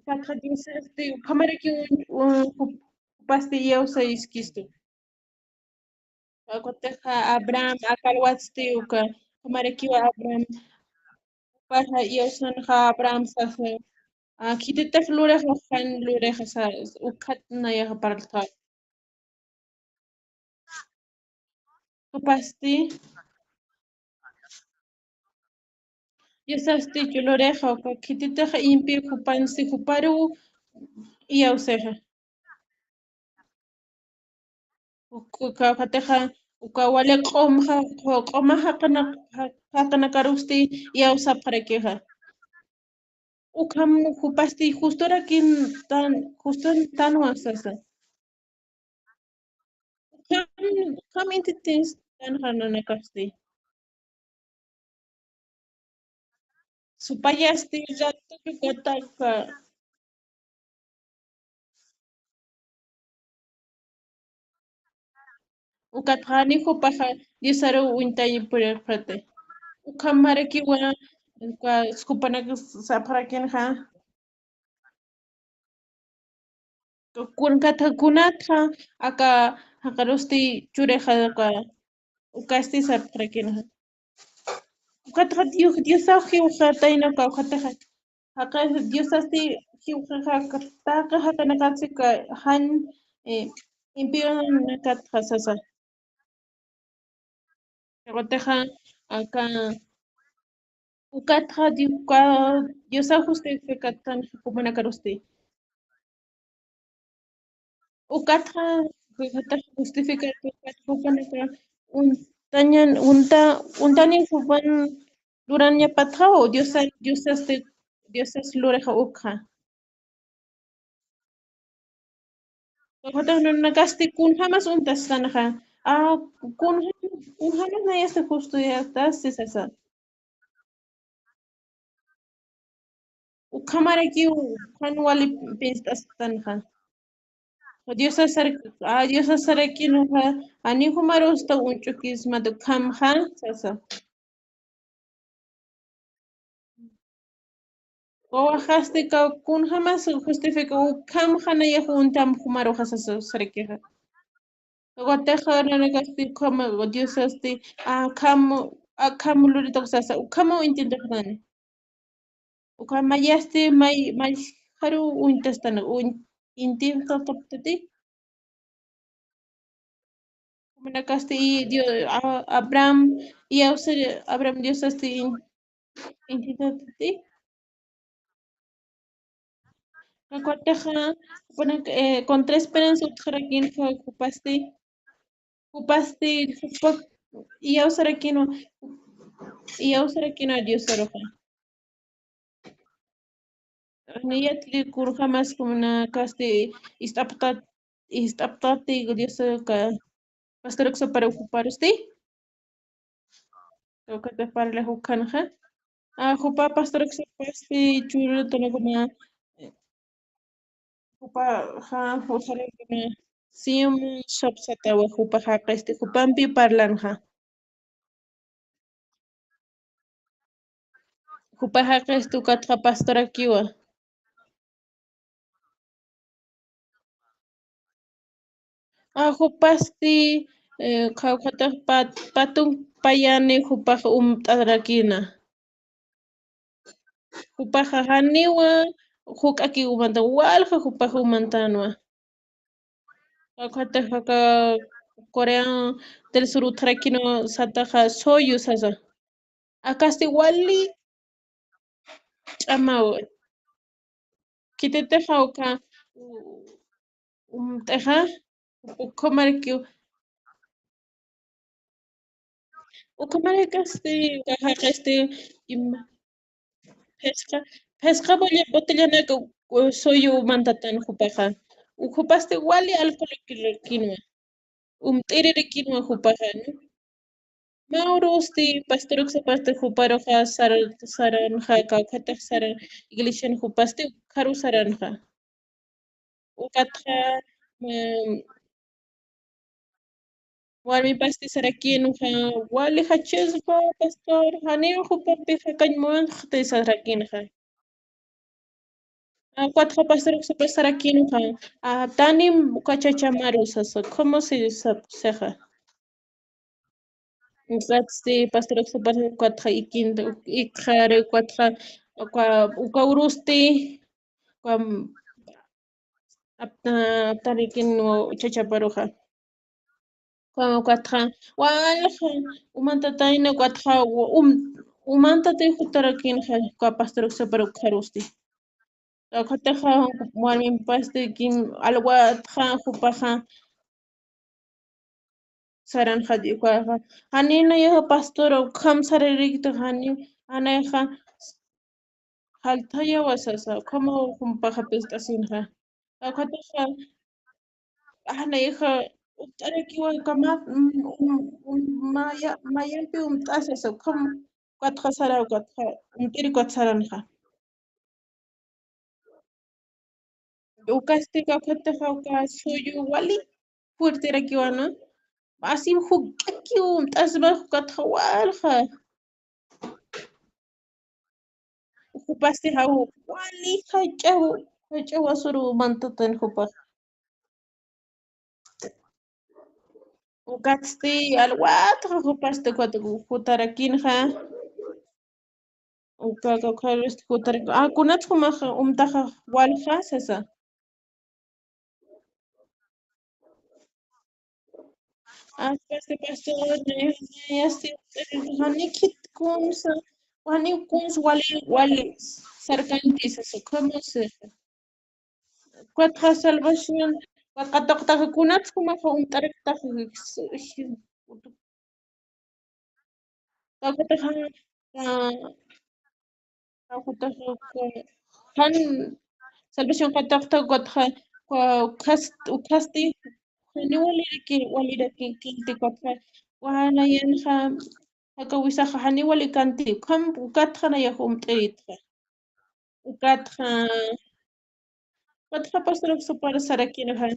Patra dice cámara que pastilla usa isquisto. Akoteja Abraham akalwatste uka cámara que Abraham para yosan ha Abraham sase. Kitete flore han lore hasa ukat na ya parta. Pasti yosasti chuloreja uka kitete impi kupansi kuparu ya useja. Ukapateja ukawale qomha kana karusti ya usa para queja. Ukam kupasti justo rakin tan justo tan wasasa. Kam intitis tan hanana kasti. Supayasti jatu kata ka ukathani kupaja disaru wintayi purete. Ukamara kiwa skupana sa para ha. Kunkata kunatha aka hakarusti chureja ka ukasti sa prakin. Ukata Dios ahi ukata ina ka ukata haka Dios asti hi ukata taka haka nakatsi ka han impio nakat hasasa. Ukata aka ukata Dios ajuste katan kumana karusti. Ukata justificar kumana ka untani kupan duranya patrao Dios es loreja ukha. Kota nagasti kun hamas untas tanaja. Kun hamas na este justo ya tas sisa. Ukamara ki kan wali pistas tanaja. Dios asar ki no ha ani humaro sta unchukis madu kam ha sasa. Oaxaste ka kun hamas justifica kam hana ya juntam humaro hasasa sarekeja. Wateja nagasti kama Dios asti kam lurito sasa ukamo intento dane. Ukama yasti may haru uintestana intento taptati. Como nagasti Dios Abraham y Abraham Dios asti intento tapti. Wateja con tres esperanzas utjarakin kupasti y ausarakin Dios aroja. Niyatli kurja más como una casti istaptati Dios ka pastorokso para ocupar usted. Lo que te para la jukanja. Jupa pastorokso pasti chulo tono como jupa ujare como sim shop sata wa jupa qesti jupampi parlaanja. Jupa qesti katqa pastora kiwa. Jupasti kawkhata patun payani jupa tadrakina. Hupaqa haniwa, huk aki umanta walqa, hupaqa umantanwa. Akataqa Corea del Sur utrakino sataqa soyu sasa. Akasti wali ch'amawa. Kititeqa uka teqa ukhumarkiw ukhumarkasti kajaqa ima pesqa botellanaka soyu mantatan hupaqa. Ukhupasti wali alcohol t'iririkinwa hupaqa, ¿no? Maurusti pastoruksapasti huparuqa saranqa kawkhataq sara iglesia hupasti karu saranqa. Ukatqa warmipasti sarakinqa wali hachisqa pastor haniwa hupapi hakañmuwanqti sarakinqa. Cuatqa pastoruksapa sarakinqa tanim kachachamaru sasa, ¿cómo se seqa? Gasti pastoruksapa cuatqa ikinta iqhari cuatqa ukawrusti tarikinwa chachaparuqa. Cuatqa walqa umantataina cuatqa umantata hutarakinqa pastoruksapa karusti. Kataqa warmipasti alwatqa hupaqa saranqa haninayaqa pastora kamsaririkta hanayqa haltayawa sasa como humpaqa pistasinqa. Kataqa hanayqa ut'arikiwanqa mayanpi t'asasa como cuatqa sara cuatqa t'iri cuatqa saranqa. Ukasti kawkataqa suyu wali fuerterakiwana así huk'aki t'asmaq katqa walqa. Hupasti wali hach'aw asurumantatan hupaq. Ukasti alwatqa hupasti hutarakinqa. Kunataq humaq umtaqa walqa sasa. Aspasti pastor hanikit kunsa wali sarkanti sasa como se cuatqa salvación qataqtaqa kunataq humaq umt'ariqtaqa kawkataqa han salvación qataqtaqa cuatqa ukhasti walirakinti cuatqa wanayanqa hakawisaqa haniwali kanti ukatqanayaq umt'iritqa. Ukatqa pastoruksapara sarakinqa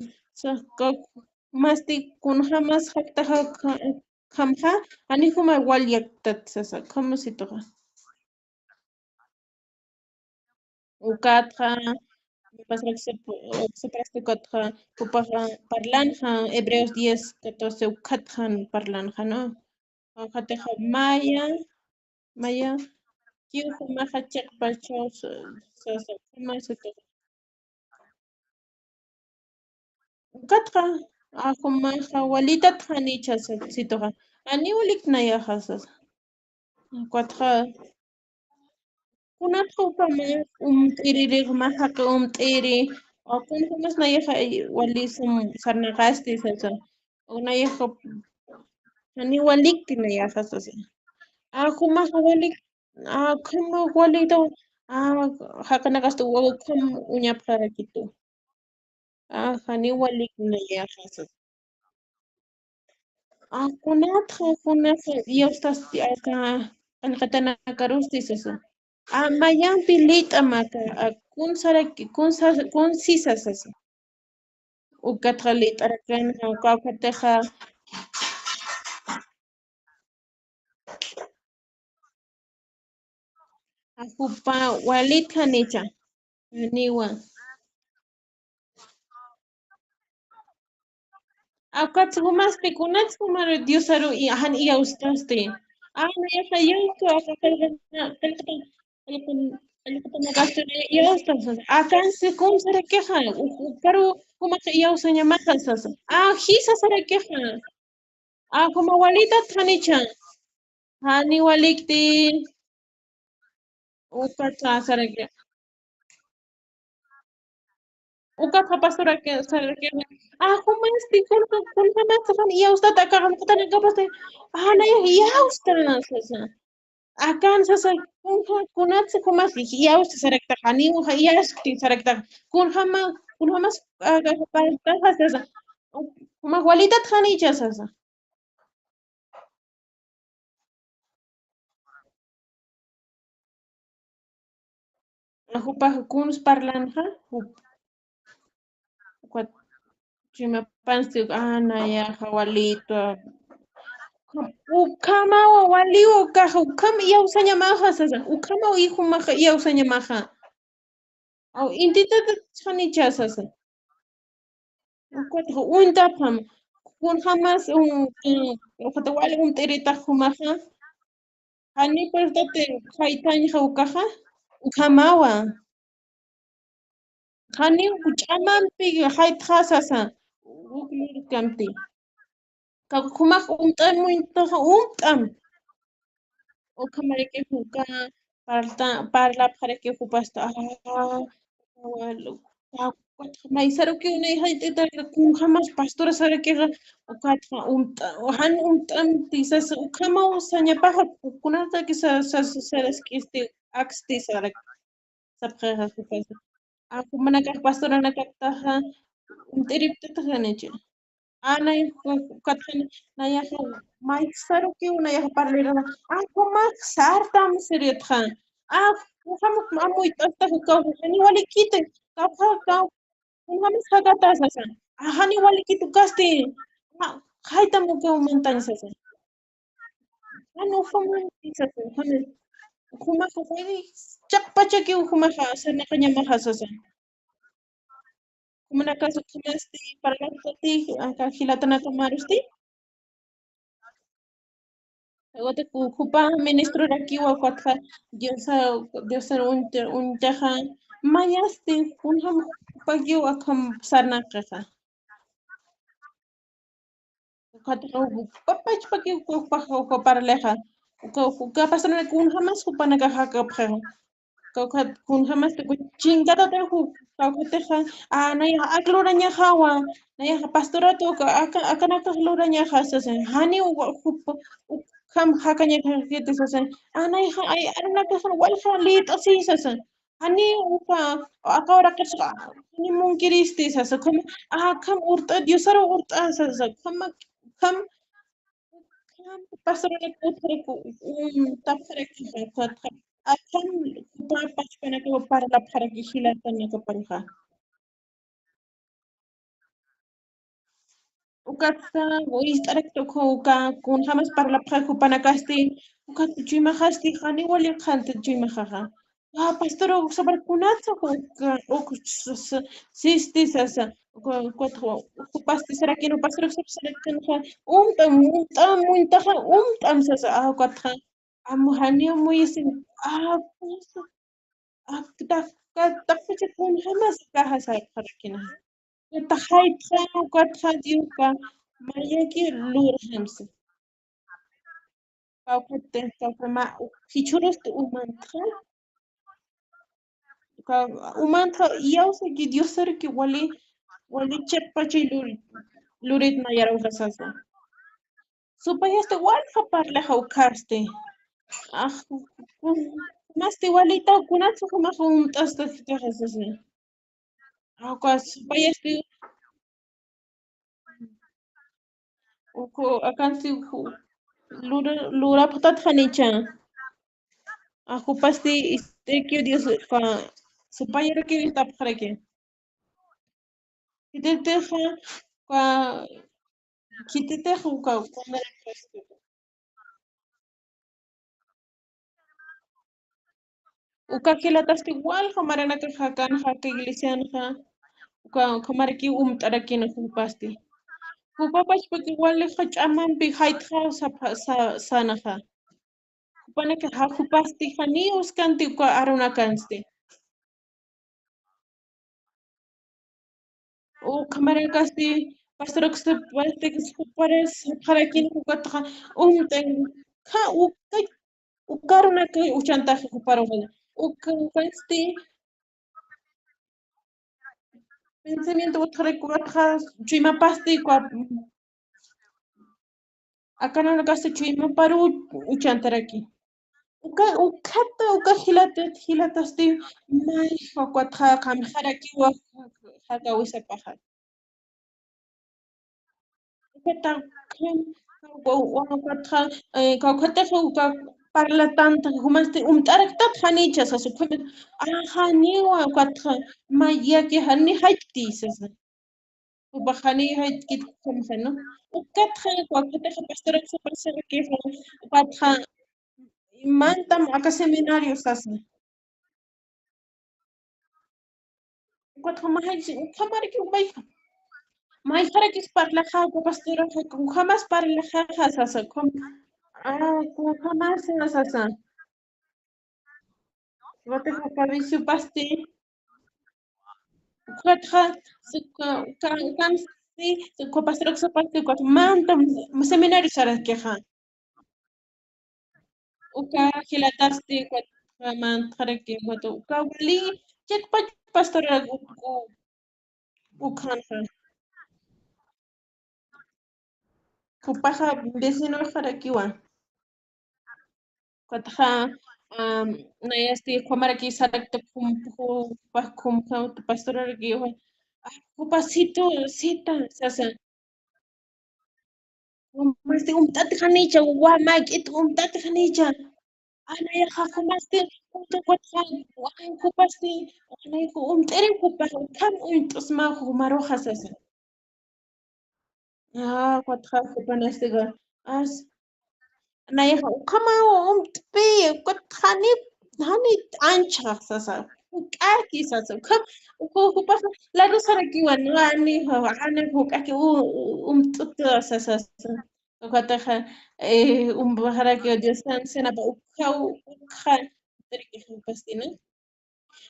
masti kunhamas haqtaqa hamqa hanihuma waliaktat sasa como situqa. Ukatqa pastoruksapasti cuatqa hupaqa parlanqa Hebreos 10:14 ukatqan parlanqa, ¿no? Kawkataqa maya kiw humaqa chiqpachaw sasa como situqa. Ukatqa humaqa walitataq hanicha situqa. Haniwaliknayaqa sasa. Cuatqa kunatqa t'iririq mahaqa t'iri kunhamasnayaqa wali sarnaqasti sasa. Unayaqa haniwalikti nayaqa sasa. Humaqa hamaq walitawan haqanaqasta wawakhan uñapaq rakitu. Haniwaliknayaqa sasa. Kunatqa Diostasti qanqatanakarusti sasa. Mayanpi lit'a maka kunsisa sasa. Ukatqa lit'arakanqa kawkataqa hupa walita hanicha haniwa. Akataq humasti kunataq humari Diosaru haniyawstasti. Nayaqa yanku qillqata Acá se cómo se queja, pero como que ya usa llamadas, hisa se queja, como abuelita tanichan, hani walikti, uka se queja, uka pastora que se queja, como este con jamás se ya usted acá, como que tan capaz de, no ya usted, acá se kunat se como así, ya usted se recta, hani ya se recta, kun jamás para como abuelita tanichan, Hupa kuns parlantja, hupa chima pansti ana ya jawalito. Ukama wali ukaja ukama ya usanya maja sasa. Ukama hijo maja ya usanya maja. Au intita chani sasa. Ukwat unta pam. Kun jamás ukata wali terita humaja. Hani pertate haitan ukaja. Ukamawa. Hani uchaman pi haitja sasa. Uklur kamti. Kakumak muintoja o kamare que juca parla para que jupasta maizaro que una hija de tal kun jamás pastora sabe que o katfa o han tisas o kama o saña paja kunata que sa que este axti sara sabja jupasta a kumana ka pastora na kaktaja teripta tajaneche ana katjan na ya mai saro que una ya parlera kuma sartam serietja muhammad mamoy tasta huka hani wali kite ka muhammad sagata sasa hani wali kite kaste haita muka montaña sasa ano fama sasa hani kuma hani chakpa chaki kuma sana kanya mahasasa kuma na kaso kuma para la acá gilatana kamarusti Agote kupa ministro raki wa kwatha Dios un jaha mayasti unham pagyo akam sarna kaka. Kwatha papach pagyo ko parleja. Ka pasana kun hamas kupana ka haka kun hamas te chingada te teja naya akloranya hawa naya pastorato akana akloranya hasase hani kam hakanya kete sase ay arna ka walha lit asi sase hani akawra kasha ni munkiristi sase kam urta diosaro urta sase kam pastorale kutre tapre akam pachpana ko para la para que hilatan ko panja ukatsa istarekto ko kun hamas para la para ko panakasti ukat chima hasti hani wali khante chima khaha pastor sabar kunatsa ko sisti sasa ko pasti será que no pastor será que no um tam sasa kwatha hani muy sin tak tak kun hamas kahasa para que Tahaytra Kathadyuka Mayaki Lurhamsi. Kaukate Kaukama Hichurusti Umantra Yausa Gidiosar ki wali chepachi lurit na yarau hasasa. Supayaste walha parla haukaste. Ah Masti walita kunatsu kuma hasta hasasa. Supayaste uko akansi lura patat khanicha. Aku pasti istekyo Dios supaya que está para que kita teja ka kita teja ka kamera pasti uka kila tasti igual kamera na ka hakan ha ka iglesia na kamera ki tara ki na pasti ku papas pag igual le ha chaman bi height ha sa na ha supone que hajupasti janius kanti aruna kansti. O kamarakasti pastoroksta pasti pares harakin hukatha umten ka ukay ukaruna ka uchanta huparohana. Ukasti pensamiento utrekutha chimapasti kwa akana kasti chimaparu uchantaraki. Uka hilatasti mai hakwatha kamharaki wa hakawisa paha. Ukata kam wakwatha kakwatha uka parlatanta humasti umtarakta hanicha sasu kame hani wakwatha mayaki hani haiti sasa. Ubahani haiti kumsano. Ukatha wakwatha pastorak super que ukatha mantam aka seminario sasa. Ukatha mahai kamariki ubay. Mai harakis parlaha ko pastora ko jamás parlaha sasa kom ko jamás sasa. Wate hakavisi pasti ukatha kam si ko pastora ko pasti ko mantam seminario sara keha. Uka hilatasti ko man haraki ko uka wali chet pastora ukhan kupaha vecino harakiwa katha nayasti kwamaraki sarakta kum pastora kiwa kupasito sita sasa masti tat khanicha wa makit tat khanicha ana ya khumasti katha kupasti ana ku tere kupah kam tasma maroja sasa katha kupanastiga as naya kama umtpi hani ancha sasa ukaki sasa kupa lalu sarakiwan ani ana ukaki sasa kata haraki Dios sena pa ukhan terike pasti na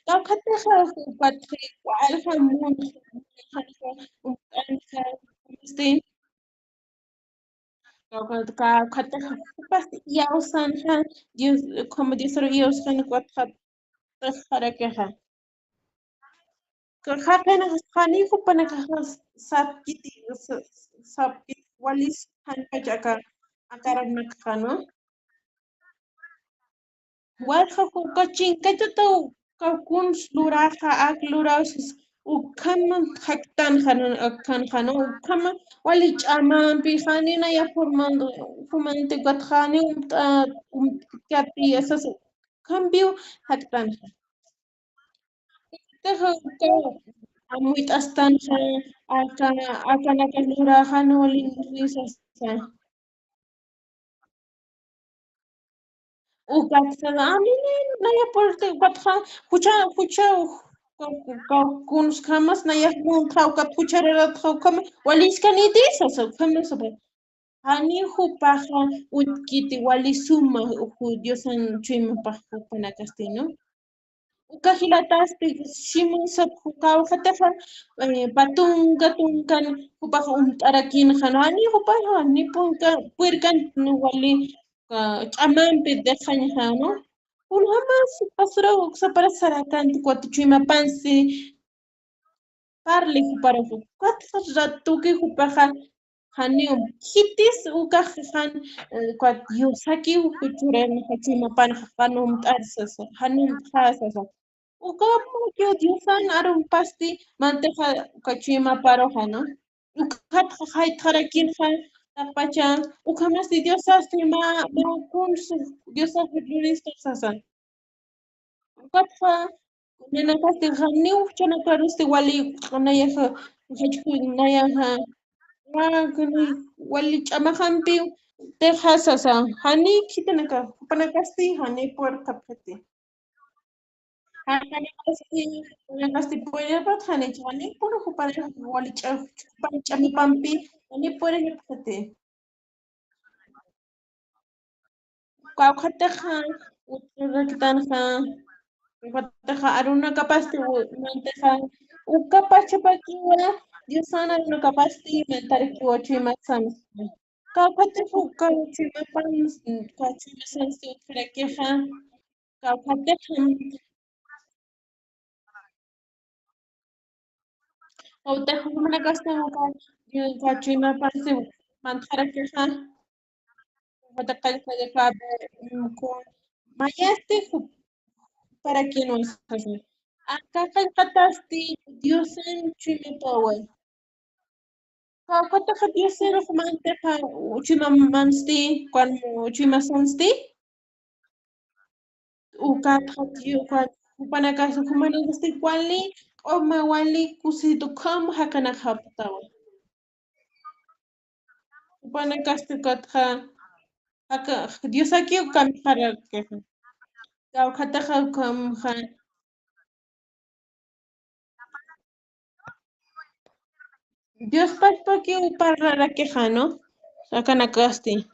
kau kata patri alha mun alha pasti kata pasti yausan han Dios como Dios yausan kata harakaha kahapena hani kupana kahas sapkiti sapkiti walis han pajaka akaran nakano walha kukachin kajata kakun luraha ak luraus ukama haktan kan hano ukama wali chaman pihanina ya formando fumante gathani kati esas cambio haktan amuit astan akana lurahan wali risas naya porte gatha hucha kuns khamas naya kun thau kat hucharera thau kham walis kaniti sasa khamas ba hani hupaha utkiti wali suma diosan chuima pa pana castino ukahilatasti shimun sap hukaw hatafa patunkan hupaha arakin hanani hupaha nipunka puerkan wali chamampi dejan hano un jamás pasó para sarakan cuatro chima pansi parli para cuatro rato que hupaha hanium hitis uka han cuat yusaki ukuchuren hachima pan hanum arsas hanum khasas uka yo diusan arum pasti manteja kachima paro hano uka hay tharakin han Pachan, ukamas di Dios astima kun Dios afirlisto sasan. Katfa nena kasti ganiu chana karusti wali naya ha hajku naya ha kani wali chama hampi te hasasa hani kitanaka panakasti hani por kapete. Hani kasti puede pat hani chani por kupare wali chami pampi hani por kapete. Kawqataqa utrakitanqa Wataqa aruna kapasti mantaqa ukapachapakiwa Diosana aruna kapasti mantarkiwa chimasams. Kawqataqa ukawchimapans kawchimasansi utrakiqa kawqataqa utaqa manakasta kawchimapansi mantarkiqa wataqa mayaste para que no es así. Acá kataste Dios en chimipawa. Kakata Dios en romante ka uchimamansti kwan uchimasansti. Ukat hatio kwan upanakas humanasti kwali o mawali kusitu kam hakana haptawa. Upanakas katha haka Dios aquí ukam para que. Kakata kam han Dios paspa que para que hano. Sakanakasti.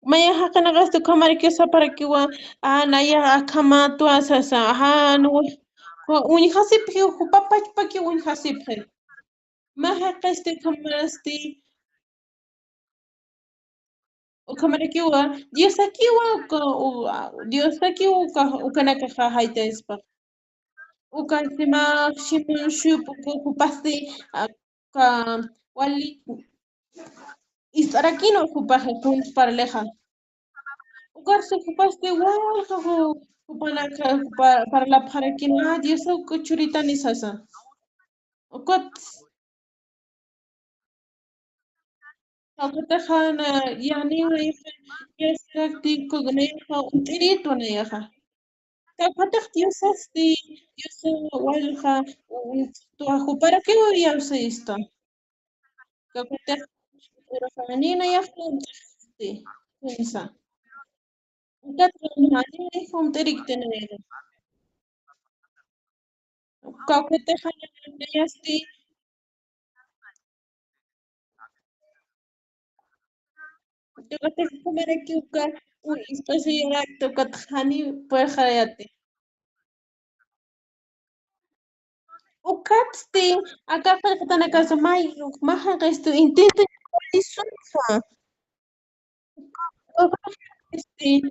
Maya hakanagasto kamari kesa para que wa naya akama tu asasa no uni hasiphi papa paki uni hasiphi maha qaste kamarasti o kamari que wa Dios aquí wa Dios aquí wa ukanaka haita espa ukasima shimun shup kupasti ka wali isarakino kupaje kun parleja Ugarse kupaste wal para la para que nadie se churita ni sasa. Ukot akota khana yani wa yesakti kugne ha untirito na yaha. Kakota diosasti dios walha tu para que voy a hacer esto. Kakota pero femenina ya fuiste. Pensa. Ukat hani funtirikte na yaha. Kakota khana yasti Tocaste comer aquí un espacio tocatjani por jayate. Ucatste, acá faltan a casa mai, maja esto intento y sunfa. Este,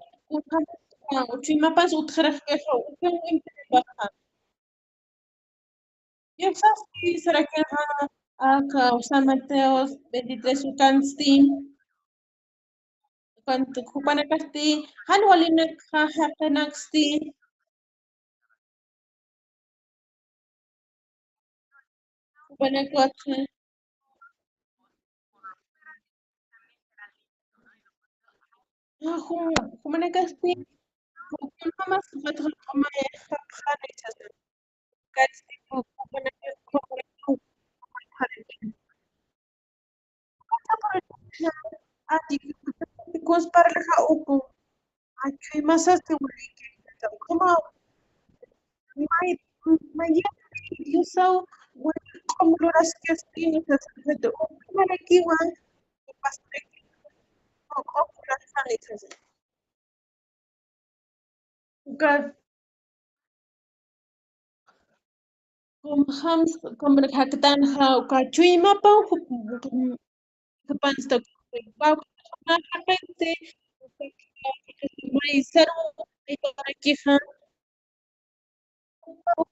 uchimapas utjarajejo, baja. Yo sabes, será que acá San Mateos 23 ucansti, cuando cupanacasti, hanwalina jajakanaksti. Kupanakotje. Kumanakasti, kumamas batramaya hanixas. Kasti kupanakasti. Because para la upo, actually masas te wuli como my you saw when como las que tiene que hacer de para aquí va pasar como las sanitas. Gas como hams como la haktan ha ka chui mapa kapan stok ba na kapente may saro ay para aquí ha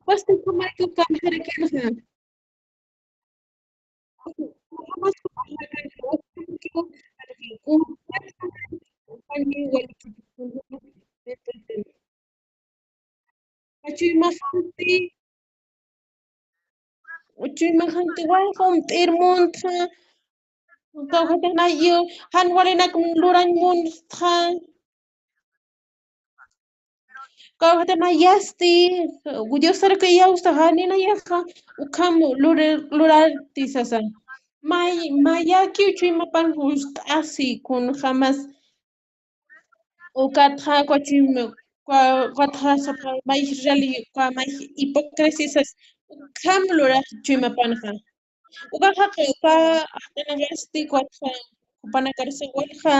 basta como que kamera que ha Uchimahanti walhum t'irmunta kawhatana yo hanwalinak luran munta kawhatana yasti guyosar que yausta hanina yaha ukam lurarti sasa mayaki uchimapan just asi kun jamás ukatha kwachim kwatha sapa may rali kwa may hipocresisas ukam lurar chimapanha Ugaha ka atanagasti kwatha kupanakarsa walha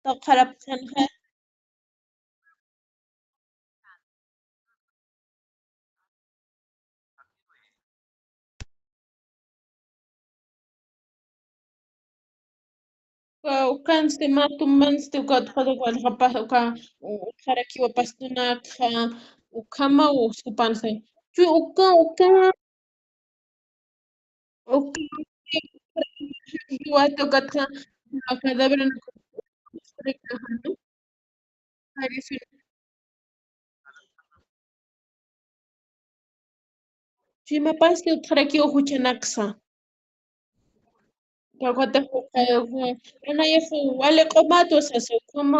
taqharapsanha Ukanste matumanste ukatqada walqapas uqharakiwa pastunaqa ukama uskupanse. Chuy uka uqharakiwata ukatqa cadáver Chimapasque uqharakiwa huchanaqsa. Kawata anayaq wale q'umatu sasa ukama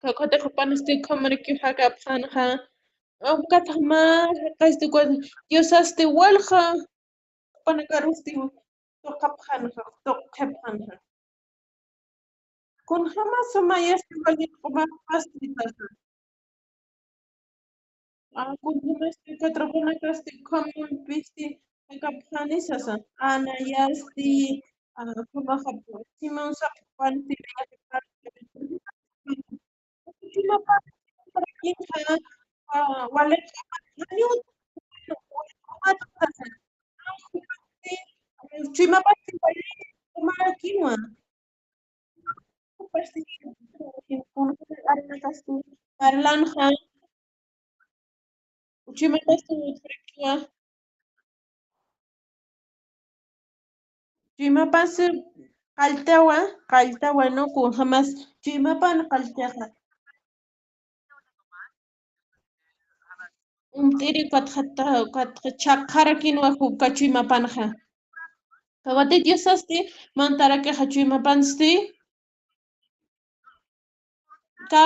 kawata hupanasti ukamarikiqa kapqanqa ukataq mas kayste Diosasti walqa panakarusti tuqapqanqa tuqhipqanqa. Kun hamas sumayasti wali q'umapasti sasa. Kun hamasti katrapunakasti khampisti kapqani sasa. Anayasti kumaqa simansaq panti Chimapaq parakinqa waliqa Chimapaqti waliqa parlanqa Chimapaqti uthrakiwa Chimapas kalltawa no kun hamas Chimapan kalltaqa Untiri katqa chaqara kinwa hukka Chimapanqa kawati Diosasti mantarakiqa Chimapansti ka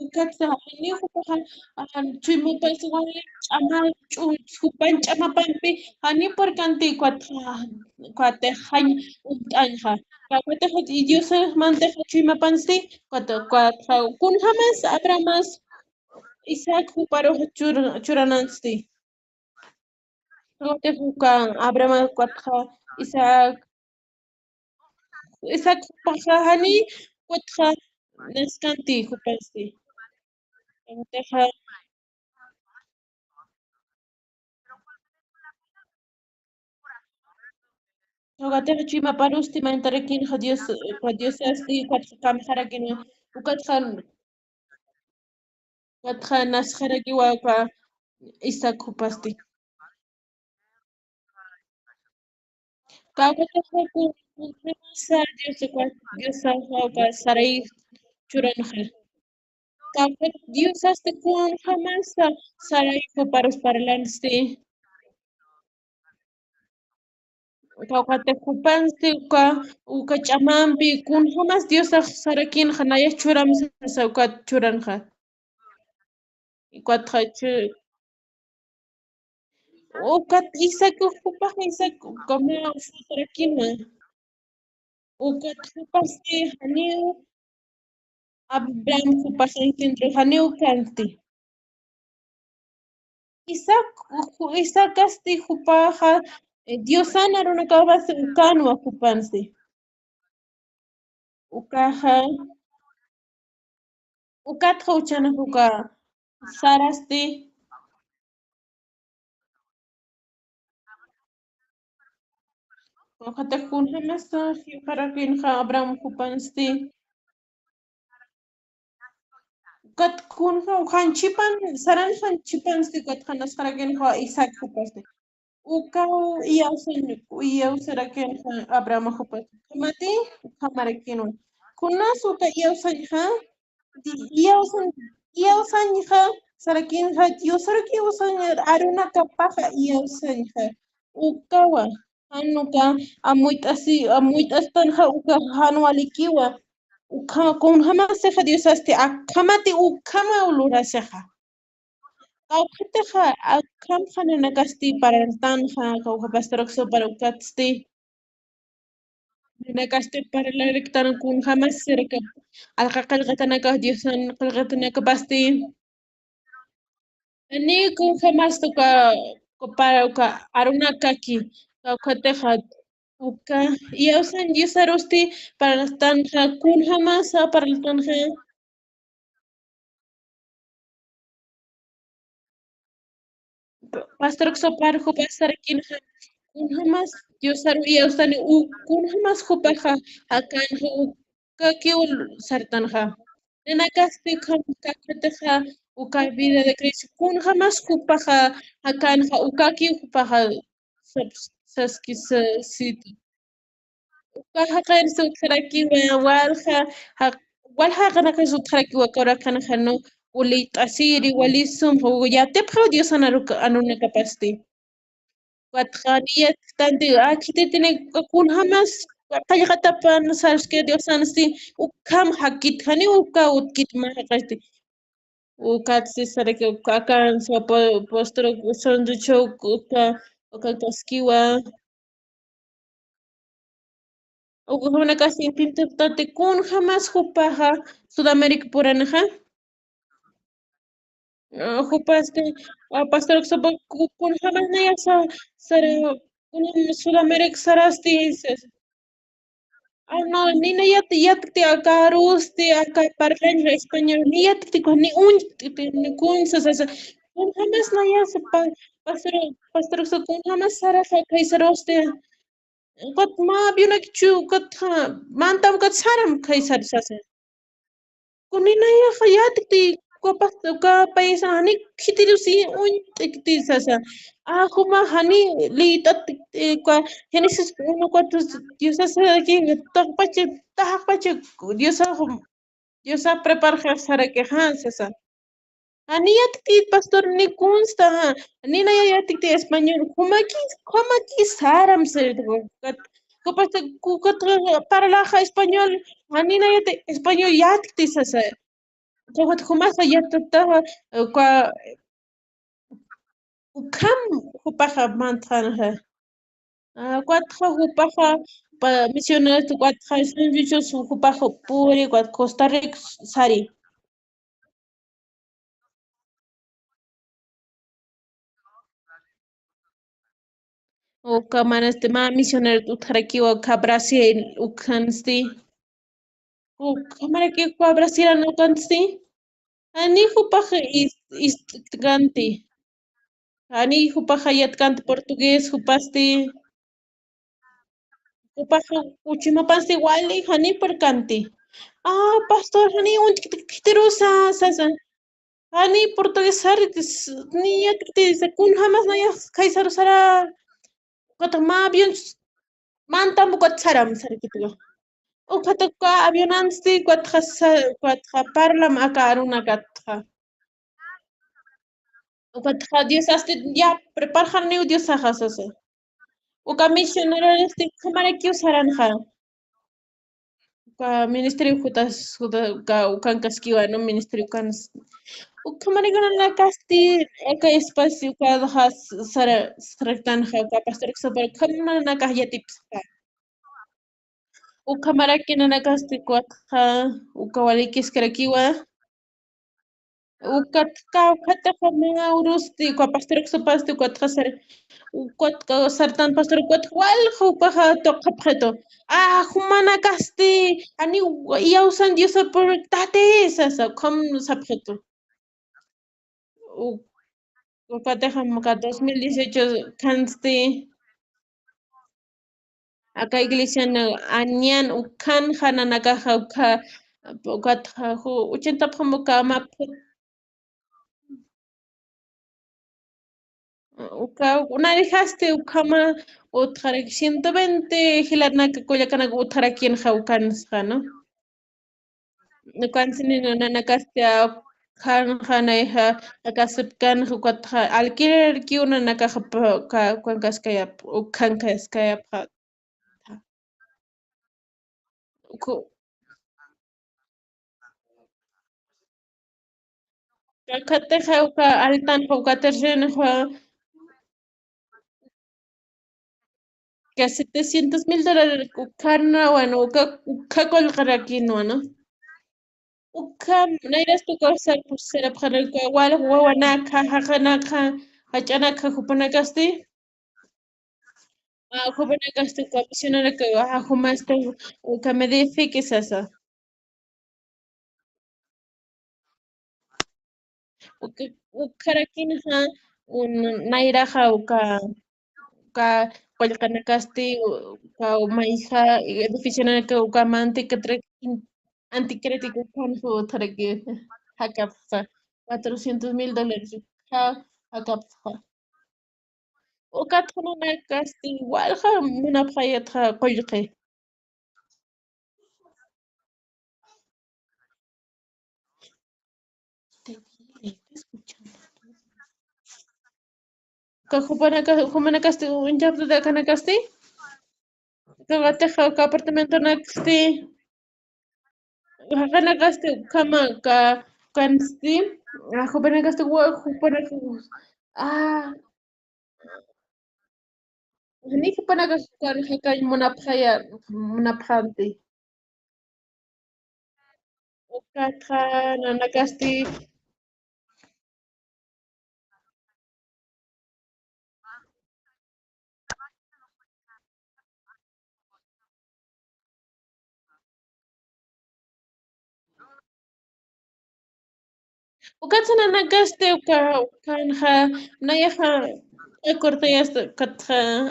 ukatqa hanihupaqa Chimapas wali ch'ama hupan ch'amapanpi hanipurkanti kwataq unt'anqa kawatiq Diosmantaqa Chimapansti kun hamas Abrahamas Isaac huparuq churanansti kawatiq hukka Abraham kwatqa Isaac hupaqqa hani kwatqa nasqanti hupansti kawatiqa Kawatiqa Chimaparusti mantarakinqa Diosasti kwatqa kamqarakinqa ukatqa nasqarakiwa Isaac hupasti kawatiqa kun hamasa Diosqa Sarai churanqa Diosasti kun hamasa Sarai huparus parlansti kawatiq hupansti uka ch'amanpi kun hamas Diosaq sarakinqa nayaq churamusqa ukata churanqa kwatqa Isaac hupaqqa Isaac ukama sarakinman ukata hupasti haniw Abraham hupaq engendro haniw kanti Isaacasti hupaqqa Diosana runa kawasi ukanwa hupansi ukatqa uchanaq Sarasti waqatiq kun hamasa qarakinqa Abraham hupansti hanchipan Sarani hanchipansti ukatqa nasqarakinqa Isaac hupasti Iyawsarakinqa Abraham hupasti kamati kamarakinwan kunas iyawsañqa iyawsañqa sarakinqa Diosraki aruna kapaqa iyawsañqa ukawa hanuka amuyt'aspanqa hanuwa likiwa kun hamasiqa Diosasti kamati ukama lurasiqa kawqatiqa qamqa nina kasti paraltanqa kawqa pastorokso para ukatsti nina kasti paralariktana kun hamas sirka alqa qillqatanaka Diosan qillqatanaka pasti ani kun hamas para aruna kaki kawqatiqa iyawsan Diosarusti paraltanqa kun hamasa paraltanqa pastorokso para hupasarakinqa kun jamás Dios saruya ustani kun jamás hupaja akan kakiul sartanja. Nena kasti kam kakataja uka vida de Cristo kun jamás hupaja akan ukaki hupaja saskis sit. Ukaja kain su traki walja walja kana kain su traki wakora kana hano uli asiri wali sum ya te Dios anuna kapasti. Watqaniyat tanti achiti tiene kun jamás qallqatapan sabes que Dios ansi ukham hakit hani ukka utkit mahaqasti ukatsi sareke akan so postro sonducho uka kaskiwa ukuna kasi pintu tati kun jamás hupaja Sudamérica puranaja hupaste pastor sopa kun jamás naya sara kun Sudamérica sarasti. Ah, no, ni na yat ti akarus ti akaparlan sa Espanyol ni yat ti ko ni un ni kun sa kun hamas na ya sa pastor sa kun hamas sara sa kaisaros ti kot ma biyo nagchu kot ha mantam kot saram kaisar sa kuni na ya khayat ti ko pastor ka paisa hani khitiru si un ti sa huma hani li tat ko Genesis 1:4 Dios hace aquí tak pache Dios ha preparado para que hansa. Ani yatikti pastor ni kunsta ni na yatikti español huma ki saram se ko pastor ku para la español ani na yat español yatikti sasa ko huma sa yatata ko ukam hupaha mantra Cuatro hupaja misioneros de cuatro servicios hupaja puri cuatro Costa Rica sari. O kaman ma misionero utaraki o ka Brasil ukansti. O kamara ki ko Brasil no kansti. Ani hupaja is ganti. Ani hupaja yat kanti portugués hupasti. Hupaja uchimapasti wali hani per kanti. Pastor hani un kitirusa sasa. Ani portugués saritis ni yaktis kun hamas na ya kaisar sara kota ma avion manta mu kot saram sarikitgo o kota ka avion ansti kot parla ma karuna katha o kota Dios asti ya prepar ni Dios ahasase o ka misionero esti kamara ki usaranja ka ministerio jutas ka ukan kaskiwa no ministerio kan Kamari gana na kasti eka espacio ka has saraktan ha ka pastor ka sabar kamna na kahyatip ka. Kamara kina na kasti kwat ha ukawalikis karakiwa. Kat ka kata ka mga urusti ka pastor ka sapasti kwat hasar kwat ka sartan pastor kwat wal pa ha to kapheto. Humana kasti ani iausan Dios por tate sa kam sapheto. Ukateja muka 2018 kansti acá iglesia na anian ukan hana nakaja ukatja 80 muka map una dejaste ukama utjarek 120 hilarnaka kullakana utjarakin jaukan no nukansini nanakaste kan hanaiha akasipkan hukatja alquiler kiuna nakaja ka kuankaskaya ukankaskaya Kateja uka altan uka terreno que $700,000 ukarna bueno uka colgaraquino no uka nairas tu cosa pues será para el igual huevanaka hajanaka hachanaka jupanakasti jupanakasti comisionara que humaste uka me dice esa uka ukarakin un nairaja uka Cualcanacasti, Maija, edificio Ucamante, que anticrético, Canjo, Tarek, Hakapsa, $400,000. Hakapsa. Ucatronacasti, Walha, Munapayatra, Colque. Kajupanacasti, un chapter de Canacasti, Kagateja, apartamento Nacasti, Hanacasti, Kama, Kansti, Jupanacasti, Jupanacasti, Ni Jupanacasti, Munapaya, Munaphanti, Ukatra, Nanacasti, Ukatsana Nagaste, Ukanja, Nayaha, Corteas, Katra,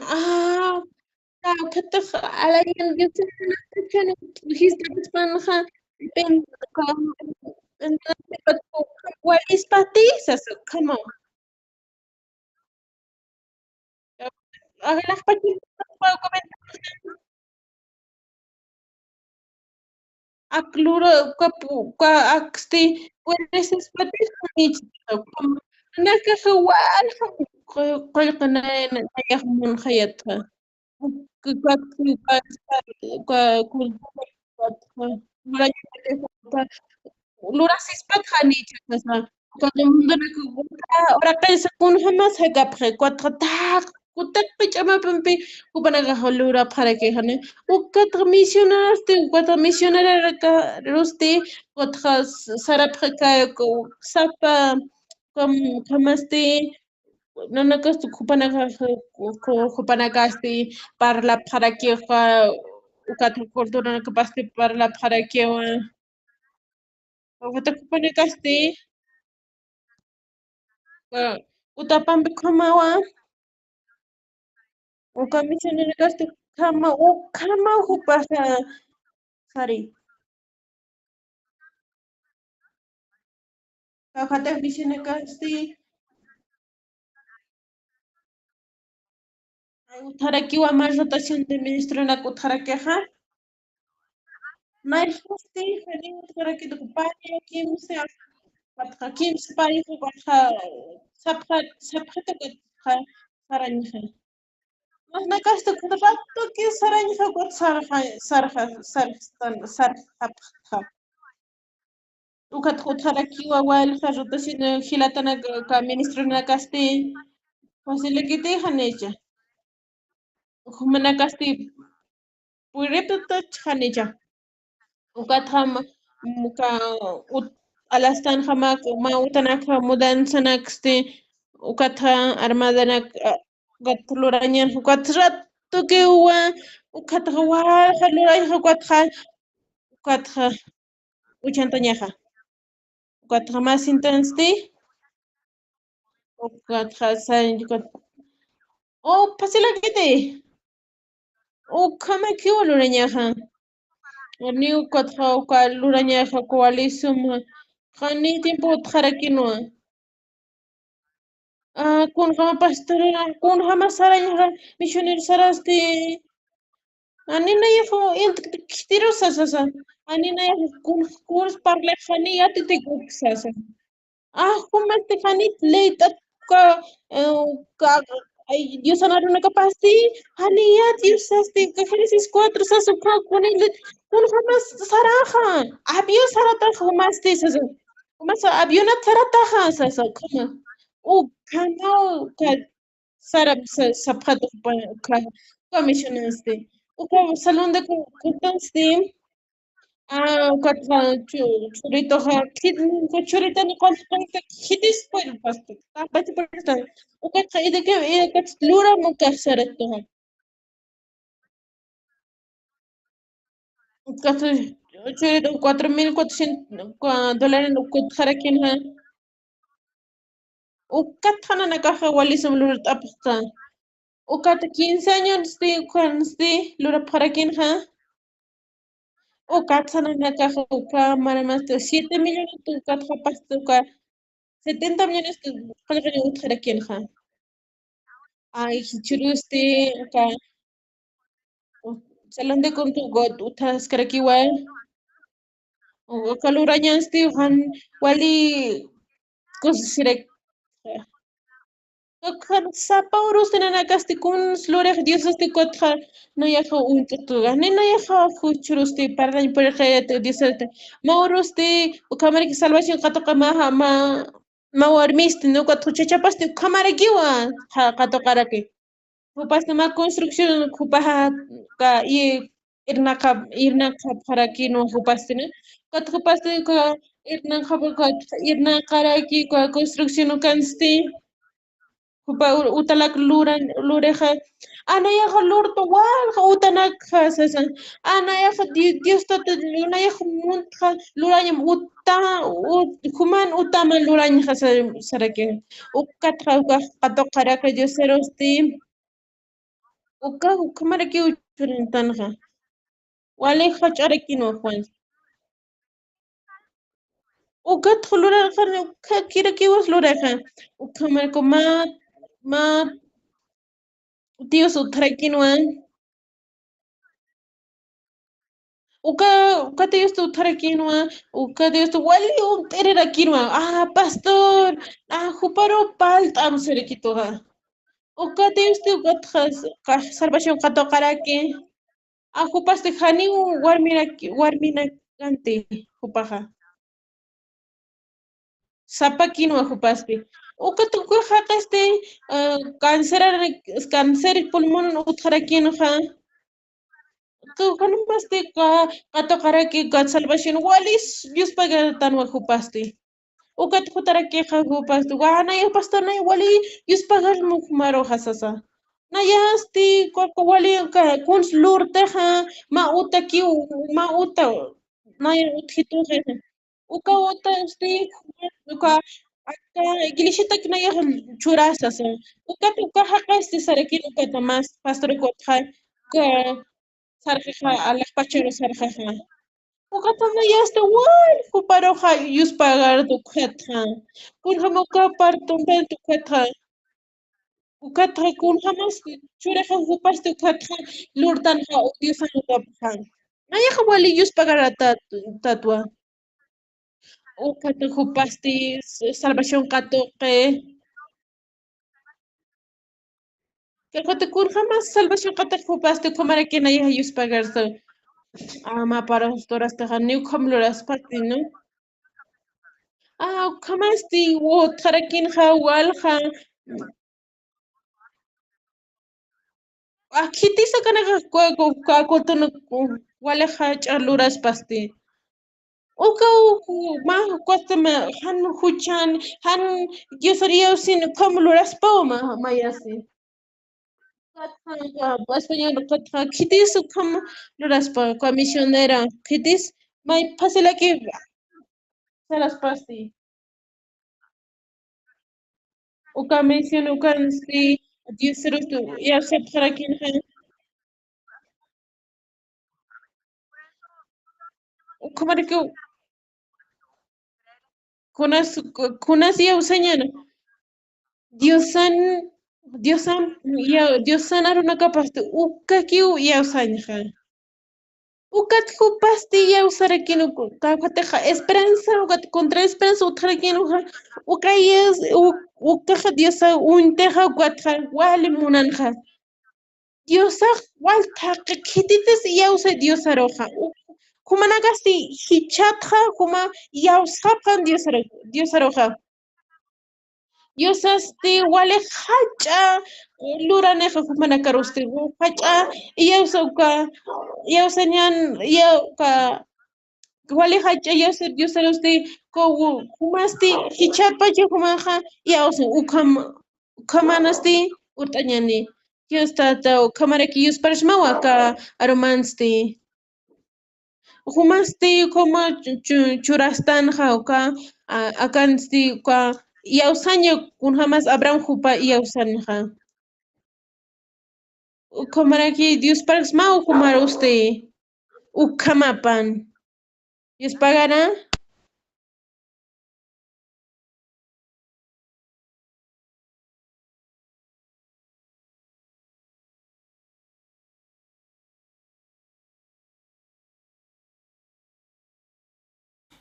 كتخ على ينقص كان he's the man بين what is patices come on las patitas puedo comentar a cloro ka aksti puedes es patices نك خوال قلقنا يخمن خيطها Lurasis patranich kasa kada mundana ora kaisa kun hamas hagapre kwatra tak kutak pichama pampi kupanaga holura para que hane ukatra misionaros te kwatra misionera ka rusti kwatra sarapka ko sapa kamaste nanakastu kupanagasti parla para que ukatra kultura nakapasti parla para que Wata kupanagasti utapampi kamawa ukamisionera gasti kama hupasa sari kakata misionera gasti utarakiwa más rotación de ministro na utarakeja mais gasti hani utaraki de kupanya kimse patra kimse país patra sapra saranja mas na gasti kutrato que saranja kot sarja ukat utarakiwa wal rotación hilatana ka ministro na gasti facilite hanecha humana gasti puripita hanecha ukatham muka alastan hamak mautanak mudanzanakste ukatha armadanak gatlurañan ukatrato que uwa ukatha wa haluray ukatha uchantañaja ukatha más intensti ukatha san oh pasilakite ukama que ulurañaja ni ukatha ukalurañaja coalición Hani tiempo tarakinua. Kun hama pastora, kun hama saranya missioner sarasti. Ani na yafo int kitiro sasa. Ani na yafo kun parle hani ati te guk sasa. Kuma te hani late ka Dios anaru na kapasti. Hani ya Dios sasti ka Genesis 4 sasa kun hama saraha. Abio sarata humasti sasa. Mas aviona tarataha sasa kama kama ka sarap sa phato ka commissionaste o ka salon de kutanste ka churito ha kit ko churita ni kon ka hitis po pasto tapos pa o ka ide ka lura mo ka sareto ha ka churito $4,400 no kutarakin ha Ukathana nakaja walism lurat apsta. Ukata 15 años de cuando lura para quien ha. Ukata sana caja uka mara más de 7 millones de ukata pasta uka 70 millones de para quien ha. Ay, churuste uka salón de con tu god utas karakiwa. Uka lura ñansti han wali cosirek. Sapauros tenanakasti kun slorek dioses de kotra no yaja un tuga ne no yaja fuchuros de para por el diosete mauros de kamar ki salvación katoka ma warmiste no katru chapasti kamar giwa ha katokara ke upasti ma construcción kupaha ka irna ka para ki no upasti ne katru pasti ka irna kara ki ka construcción kansti utalak lureja anayaja lurto walja utanak sasa anayaja Dios tata lunayaja muntja luranyam human utaman luranya sarake ukatra uka katokaraka Dioserosti uka ukamaraki uchurintanja wale hacharikino Juan ukat luraja uka kirakiwas luraja ukamarko ma Dios utrakinwan uka Dios utrakinwa uka Dios wali tererakinwa pastor juparo palta amserekitoga uka Dios salvación katokarake jupaste hani warmina kante jupaja zapakinwa jupaspe uka tuku jakaste cáncer pulmón utrakinwa tu paste katokaraki kat salvación walis Dios paga tan wajupaste ukat jutaraki jajupaste wana ya pastor na wali Dios paga mukmaro hasasa na yasti wali ka kuns lurte ma uta ki ma uta na uthitu uka uta uka aka iglesia tak na ya churasasa uka hakaste saraki uka mas pastor ko ka sarjaja a las pacheros sarjaja. Ukatana ya está igual, kuparoja yus pagar tu keta. Kun hamuka parton ben tu keta. Ukatra kun hamas chureja hupas tu keta lurtan ha udiosan utaphan. Naya hawali yus pagar tatua. Ukata hupasti salvación katoke. Que kun hamas salvación katak hupaste kumara que naya yus pagar ama para horas teja new kamluras patino kamasti wo tarakin walha kiti sakana ka kotono wala chaluras pasti uka ma kostama han huchan han yosario sin kamluras poma mayasi español katha kitis kamluras pa comisionera kitis may pasela que se las pasti uka menciono kan si Dios ya se para quien como de que kunas ya usañana Diosan aruna kapaste uka kiu ya usaña ukat kupasti ya usara kinu kapateja esperanza ukat contra esperanza utara kinu uka yes uka diosa unteja ukat wale munanja diosa walta kitites ya usa diosa roja kumanagasti hichatja kuma ya usapan diosa roja Diosasti wale hacha luraneja kumana karusti hacha yausanyan yauka wale hacha yausarusti ko kumasti hichapa kumaja yausa ukamanasti utañani Diostata kamaraki yusparishmawa ka aromansti humasti como churastanja uka akansti ka yausaña kun jamás Abraham jupa yausanja Ukamaraki Dios Parksma ukamara usted. Ukamapan. Dios pagará.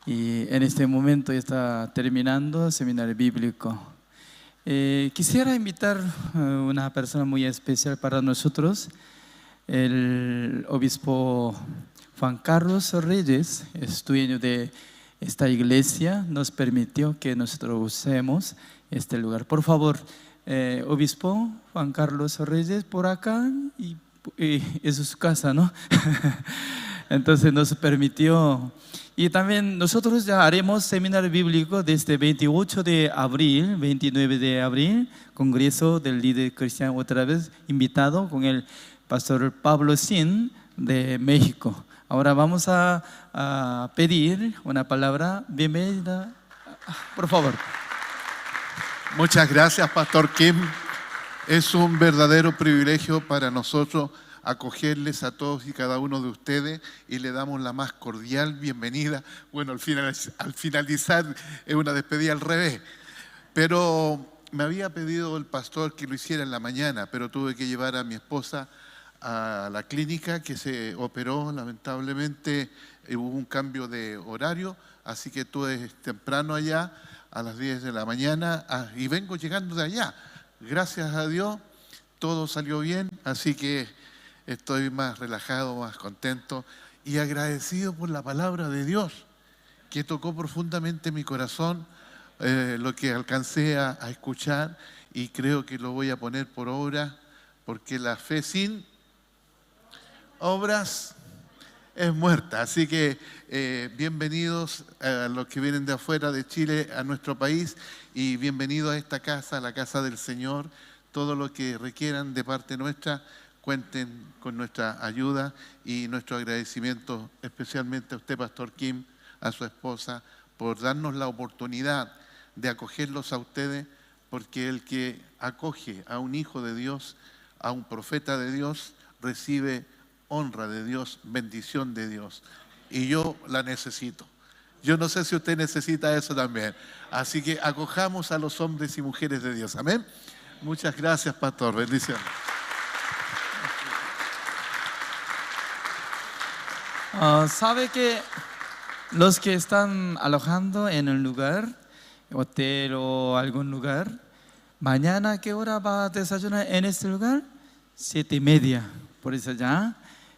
Y en este momento ya está terminando el seminario bíblico. Quisiera invitar a una persona muy especial para nosotros, el obispo Juan Carlos Reyes, es dueño de esta iglesia, nos permitió que nosotros usemos este lugar. Por favor, obispo Juan Carlos Reyes, por acá, y eso es su casa, ¿no? Entonces nos permitió. Y también nosotros ya haremos seminario bíblico desde 28 de abril, 29 de abril, Congreso del Líder Cristiano, otra vez invitado con el pastor Pablo Sin de México. Ahora vamos a pedir una palabra. Bienvenida, por favor. Muchas gracias, Pastor Kim. Es un verdadero privilegio para nosotros acogerles a todos y cada uno de ustedes y le damos la más cordial bienvenida. Bueno, al finalizar es una despedida al revés, pero me había pedido el pastor que lo hiciera en la mañana, pero tuve que llevar a mi esposa a la clínica que se operó, lamentablemente hubo un cambio de horario, así que estuve temprano allá a las 10 de la mañana y vengo llegando de allá. Gracias a Dios todo salió bien, así que estoy más relajado, más contento y agradecido por la palabra de Dios que tocó profundamente mi corazón, lo que alcancé a escuchar y creo que lo voy a poner por obra porque la fe sin obras es muerta. Así que bienvenidos a los que vienen de afuera de Chile a nuestro país y bienvenidos a esta casa, la casa del Señor. Todo lo que requieran de parte nuestra, cuenten con nuestra ayuda y nuestro agradecimiento especialmente a usted, Pastor Kim, a su esposa, por darnos la oportunidad de acogerlos a ustedes, porque el que acoge a un hijo de Dios, a un profeta de Dios, recibe honra de Dios, bendición de Dios. Y yo la necesito. Yo no sé si usted necesita eso también. Así que acojamos a los hombres y mujeres de Dios. Amén. Muchas gracias, Pastor. Bendiciones. ¿Sabe que los que están alojando en un lugar, hotel o algún lugar, mañana a qué hora va a desayunar en este lugar? 7:30. Por eso ya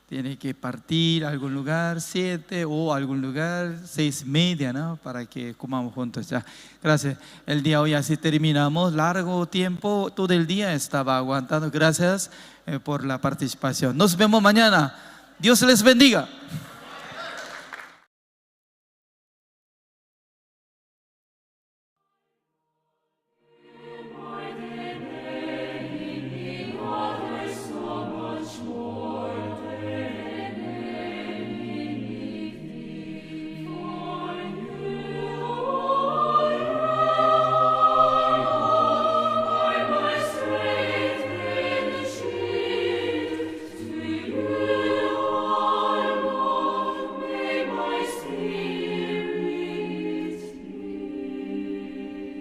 tiene que partir a algún lugar 7 o algún lugar 6:30, ¿no? Para que comamos juntos ya. Gracias. El día hoy así terminamos. Largo tiempo, todo el día estaba aguantando. Gracias por la participación. Nos vemos mañana. Dios les bendiga.